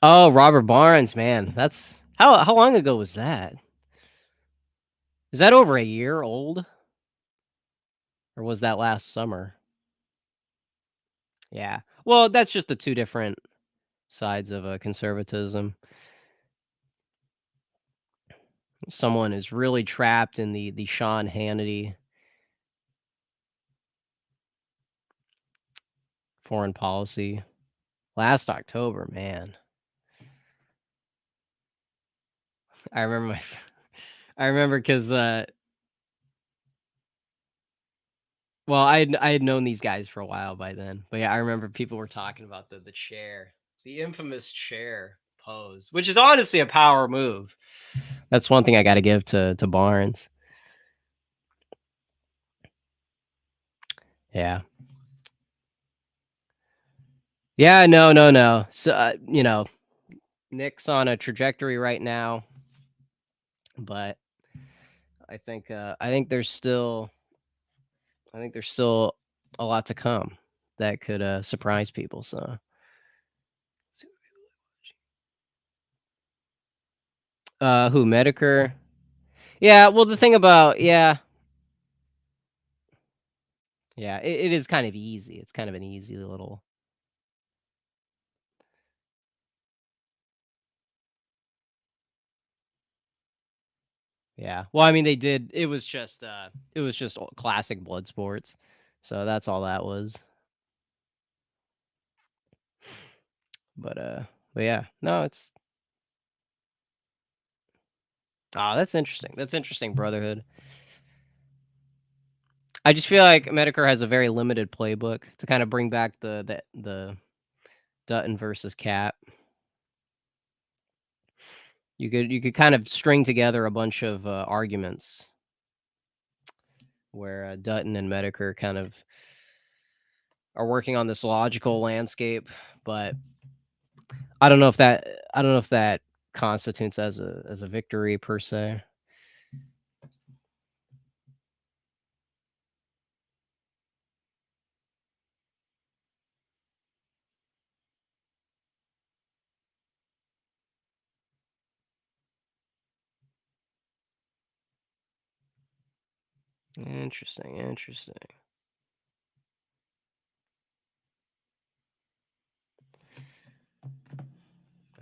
Oh, Robert Barnes, man. That's how long ago was that? Is that over a year old? Or was that last summer? Yeah. Well, that's just the two different sides of, conservatism. Someone is really trapped in the Sean Hannity foreign policy. Last October, man. I remember my I remember because well, I had known these guys for a while by then, but yeah, I remember people were talking about the chair, the infamous chair pose, which is honestly a power move. That's one thing I gotta give to Barnes. Yeah. Yeah, no. So, Nick's on a trajectory right now, but I think there's still a lot to come that could, surprise people, so who, Medicare? Yeah, well, the thing about yeah, it is kind of easy. It's kind of an easy little yeah. Well, I mean, they did it was just o classic blood sports, so that's all that was. But, uh but yeah. No, it's that's interesting. That's interesting, Brotherhood. I just feel like Medicare has a very limited playbook to kinda bring back the Dutton versus Cap. You could kind of string together a bunch of, arguments where, Dutton and Medicare kind of are working on this logical landscape, but I don't know if that I don't know if that constitutes as a victory per se. Interesting, interesting.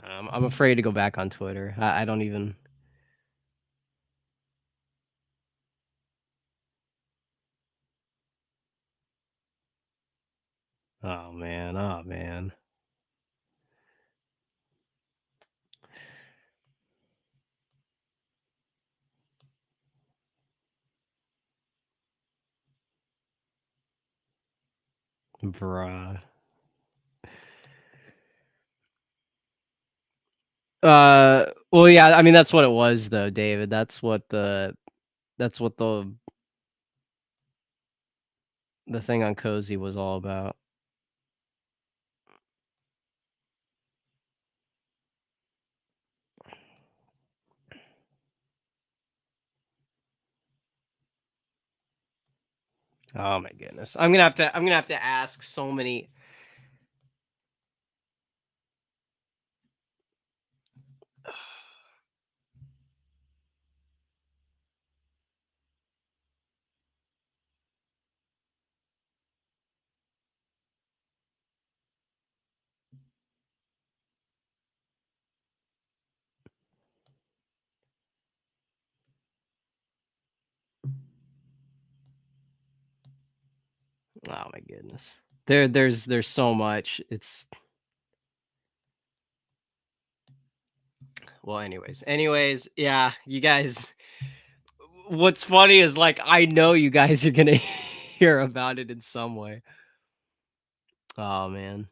I'm afraid to go back on Twitter. I don't even. Oh man, oh man. Bruh. Well, yeah, I mean that's what it was though, David. That's what the thing on Cozy was all about. Oh my goodness. I'm gonna have to ask so many. Oh my goodness. There's so much. It's well, anyways, yeah, you guys. What's funny is like I know you guys are gonna hear about it in some way. Oh man,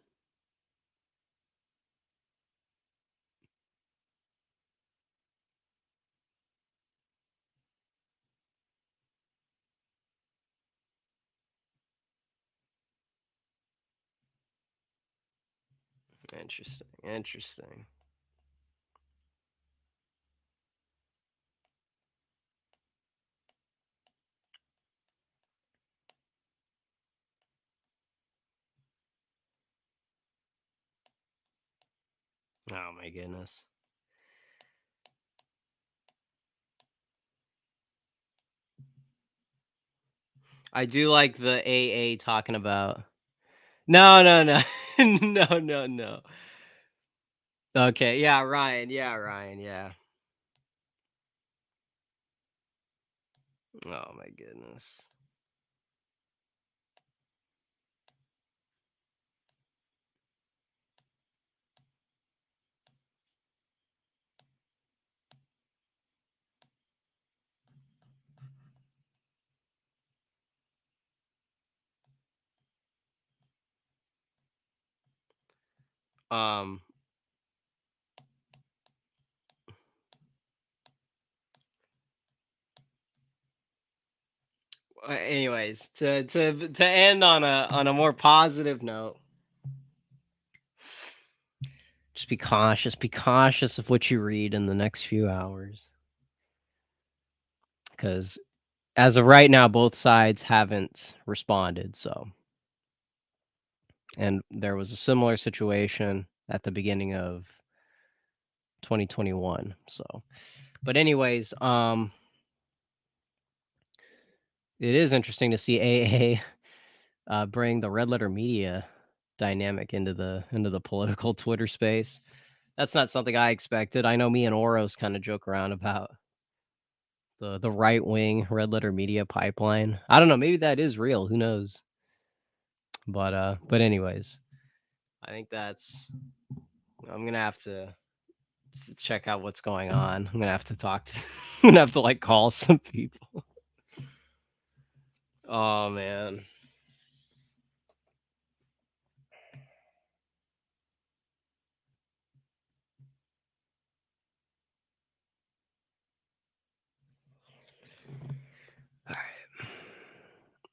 interesting, interesting. Oh my goodness. I do like the AA talking about. No, no, no, no, no, no. Okay, yeah, Ryan. Yeah, Ryan. Yeah. Oh my goodness. Um. Anyways, to end on a more positive note, just be cautious. Be cautious of what you read in the next few hours. because as of right now, both sides haven't responded, so and there was a similar situation at the beginning of 2021, so but anyways, it is interesting to see AA, bring the red letter media dynamic into the political Twitter space. That's not something I expected. I know me and Oros kinda joke around about the right wing red letter media pipeline. I don't know, maybe that is real, who knows? But anyways, I think that's I'm gonna have to check out what's going on. I'm gonna have to talk to I'm gonna have to, like, call some people. Oh, man.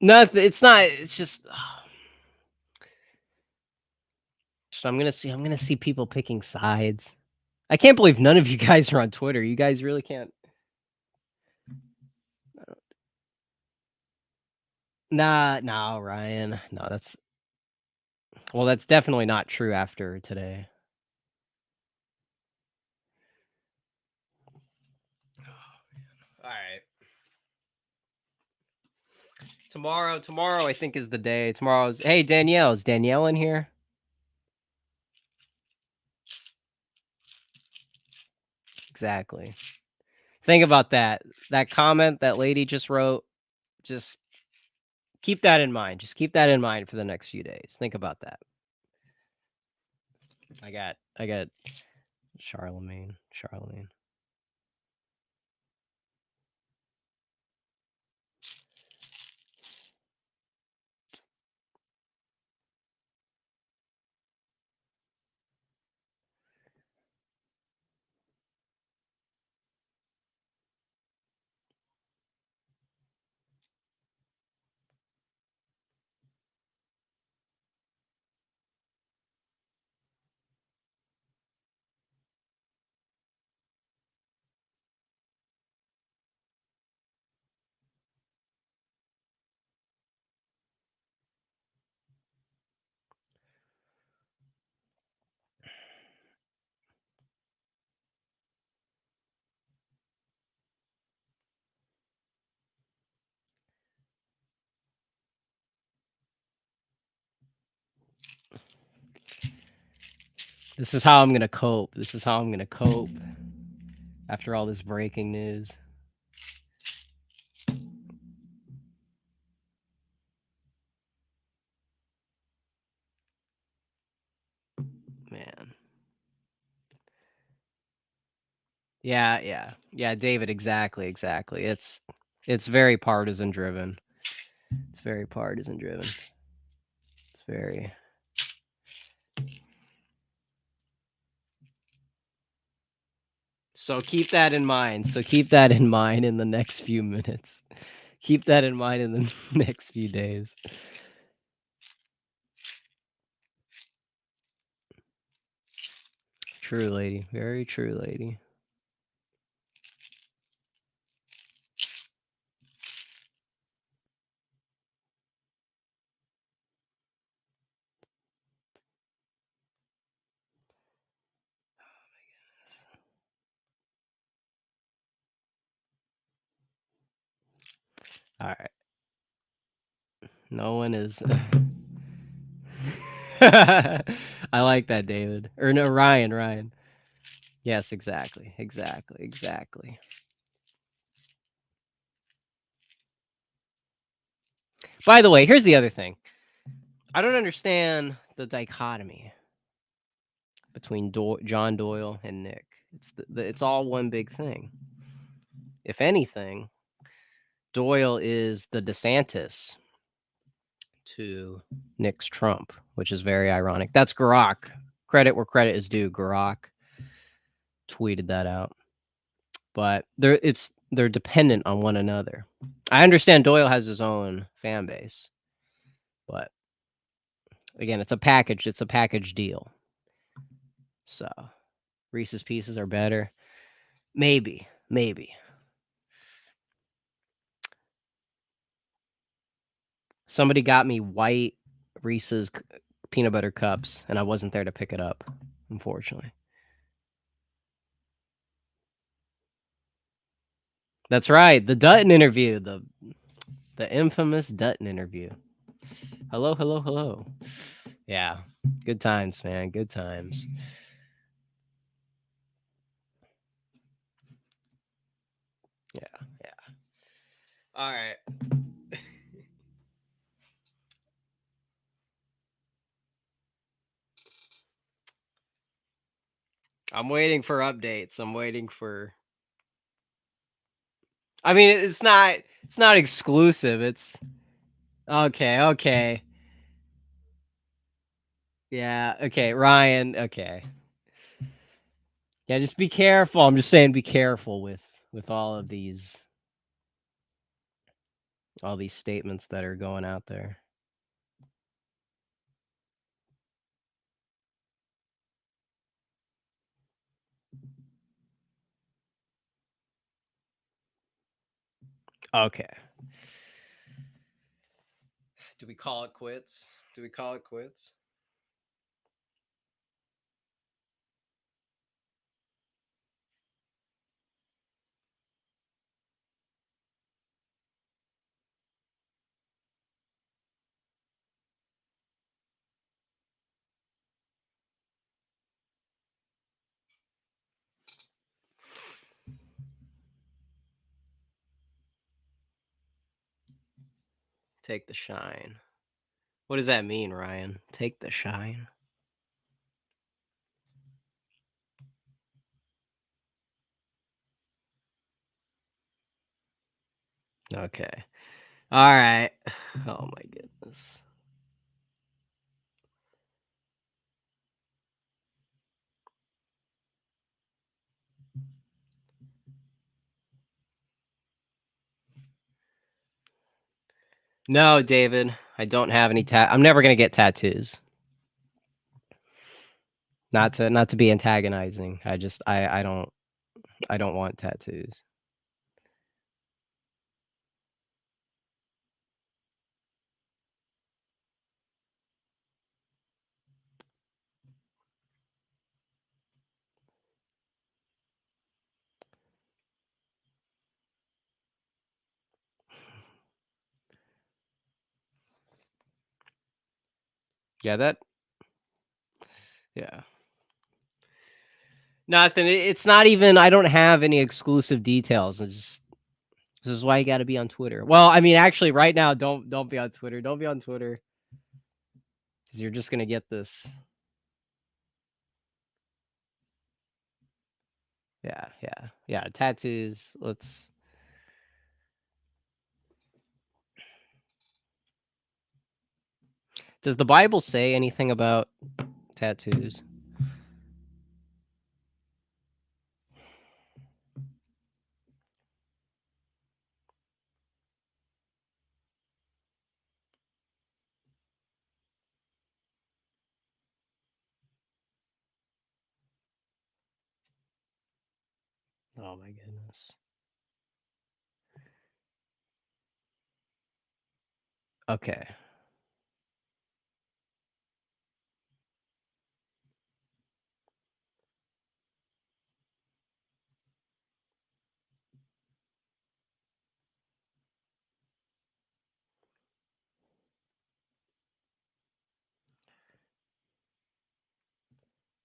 Alright. It's not it's just I'm gonna see people picking sides. I can't believe none of you guys are on Twitter. You guys really can't Nah, no, Ryan. No, that's definitely not true after today. Alright. Tomorrow I think is the day. Tomorrow's Hey, Danielle, is Danielle in here? Exactly. Think about that. That comment that lady just wrote, just keep that in mind. Just keep that in mind for the next few days. Think about that. I got Charlemagne. This is how I'm gonna cope. This is how I'm gonna cope after all this breaking news. Man. Yeah, David, exactly. It's very partisan driven. It's very partisan driven. It's very So keep that in mind. So keep that in mind in the next few minutes. Keep that in mind in the next few days. True, lady. Very true, lady. All right. No one is. I like that, David. Or no, Ryan. Yes, exactly. By the way, here's the other thing. I don't understand the dichotomy between John Doyle and Nick. It's all one big thing. If anything, Doyle is the DeSantis to Nick's Trump, which is very ironic. That's Grok. Credit where credit is due. Grok tweeted that out. But they're dependent on one another. I understand Doyle has his own fan base, but again, it's a package deal. So Reese's Pieces are better. Maybe. Somebody got me white Reese's peanut butter cups, and I wasn't there to pick it up, unfortunately. That's right, the Dutton interview, the infamous Dutton interview. Hello, hello, hello. Yeah, good times, man, good times. Yeah, yeah. All right. I'm waiting for updates. I'm waiting for I mean, it's not exclusive. It's okay, okay. Yeah, okay, Ryan, okay. Yeah, just be careful. I'm just saying be careful with all these statements that are going out there. Okay. Do we call it quits? Do we call it quits? Take the shine. What does that mean, Ryan? Take the shine? Okay. All right. Oh my goodness. No, David, I don't have any I'm never gonna get tattoos. Not to be antagonizing. I don't want tattoos. Yeah, yeah. Nothing. It's not even I don't have any exclusive details. It's just this is why you gotta be on Twitter. Well, I mean, actually right now, don't be on Twitter. Don't be on Twitter because 'cause you're just gonna get this. Yeah, yeah, yeah, tattoos, does the Bible say anything about tattoos? Oh my goodness. Okay.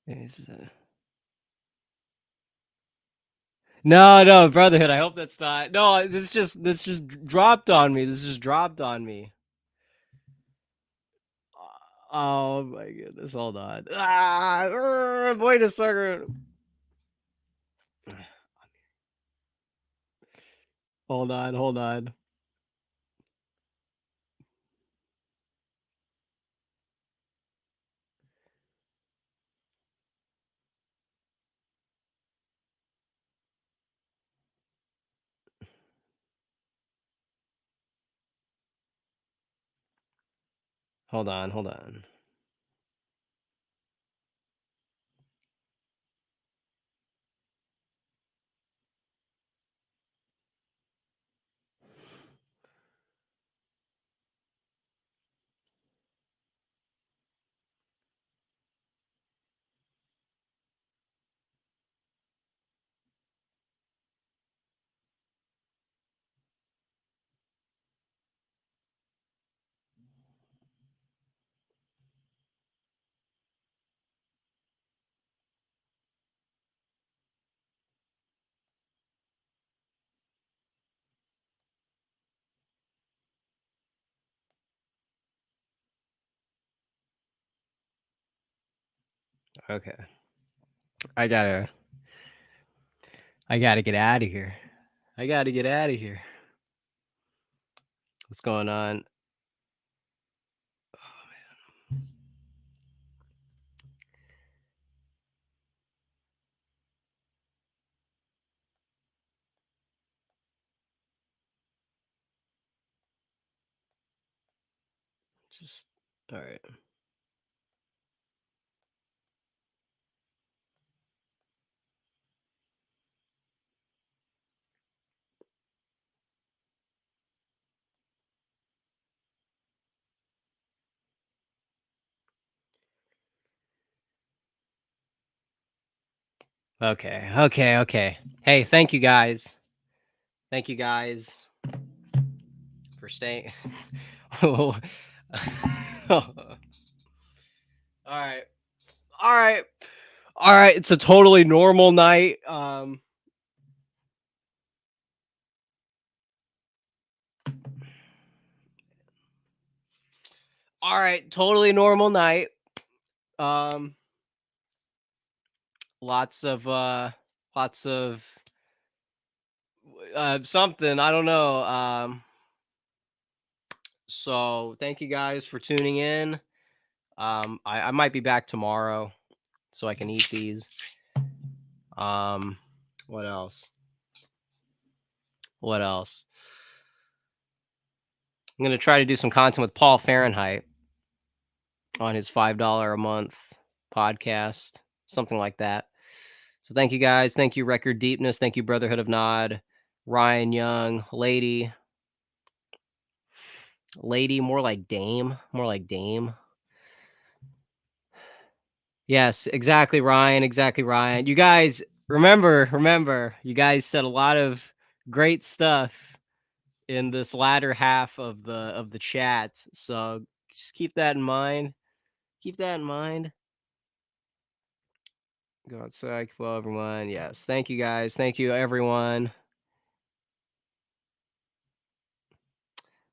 Is the No, no, Brotherhood, I hope that's not no, this just dropped on me. This just dropped on me. Oh my goodness, hold on. Wait a second. Hold on, hold on. Hold on, hold on. Okay. I gotta I gotta get out of here. I gotta get out of here. What's going on? Just all right. Okay. Okay. Okay. Hey, thank you guys. Thank you guys for staying. Oh. All right. All right. All right. It's a totally normal night. All right. Totally normal night. Um, lots of lots of something. I don't know. So thank you guys for tuning in. I might be back tomorrow so I can eat these. Um, what else? What else? I'm gonna try to do some content with Paul Fahrenheit on his $5 a month podcast, something like that. So thank you guys. Thank you, Record Deepness. Thank you, Brotherhood of Nod, Ryan Young, Lady, more like Dame, more like Dame. Yes, exactly, Ryan. Exactly, Ryan. You guys remember, you guys said a lot of great stuff in this latter half of the chat. So just keep that in mind. Keep that in mind. Go outside, well, everyone. Yes. Thank you guys. Thank you, everyone.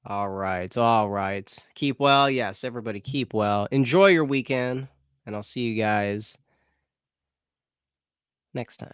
All right. All right. Keep well. Yes, everybody keep well. Enjoy your weekend. And I'll see you guys next time.